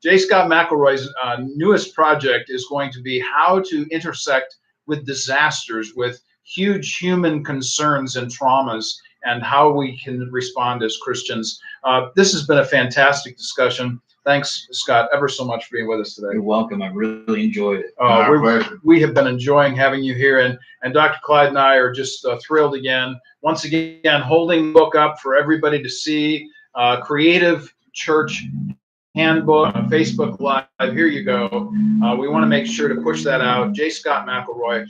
Speaker 1: J. Scott McElroy's newest project is going to be how to intersect with disasters, with huge human concerns and traumas, and how we can respond as Christians. This has been a fantastic discussion. Thanks, Scott, ever so much for being with us today.
Speaker 2: You're welcome. I really enjoyed it.
Speaker 1: We have been enjoying having you here, and Dr. Clyde and I are just thrilled again. Once again, holding the book up for everybody to see. Creative Church Handbook on Facebook Live. Here you go. We want to make sure to push that out. J. Scott McElroy,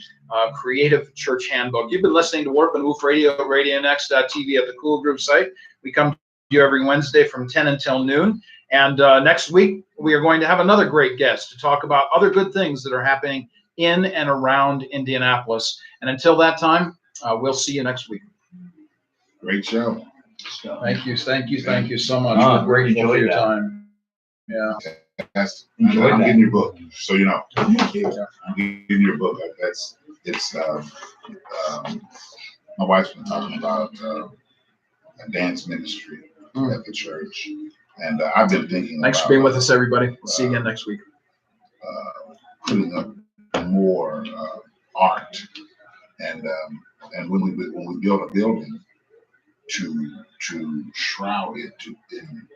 Speaker 1: Creative Church Handbook. You've been listening to Warp and Woof Radio, RadioNext.tv at the Cool Groove site. We come to you every Wednesday from 10 until noon. And next week, we are going to have another great guest to talk about other good things that are happening in and around Indianapolis. And until that time, we'll see you next week.
Speaker 3: Great show.
Speaker 1: Thank you so much. We're grateful for your time. Yeah.
Speaker 3: I'm getting your book, so you know. I'm getting your book. My wife's been talking about a dance ministry at the church, and I've been thinking.
Speaker 1: Thanks for being with us, everybody. We'll see you again next week.
Speaker 3: Putting up more art, and when we build a building to shroud it in.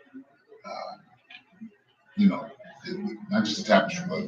Speaker 3: Not just a tapestry, but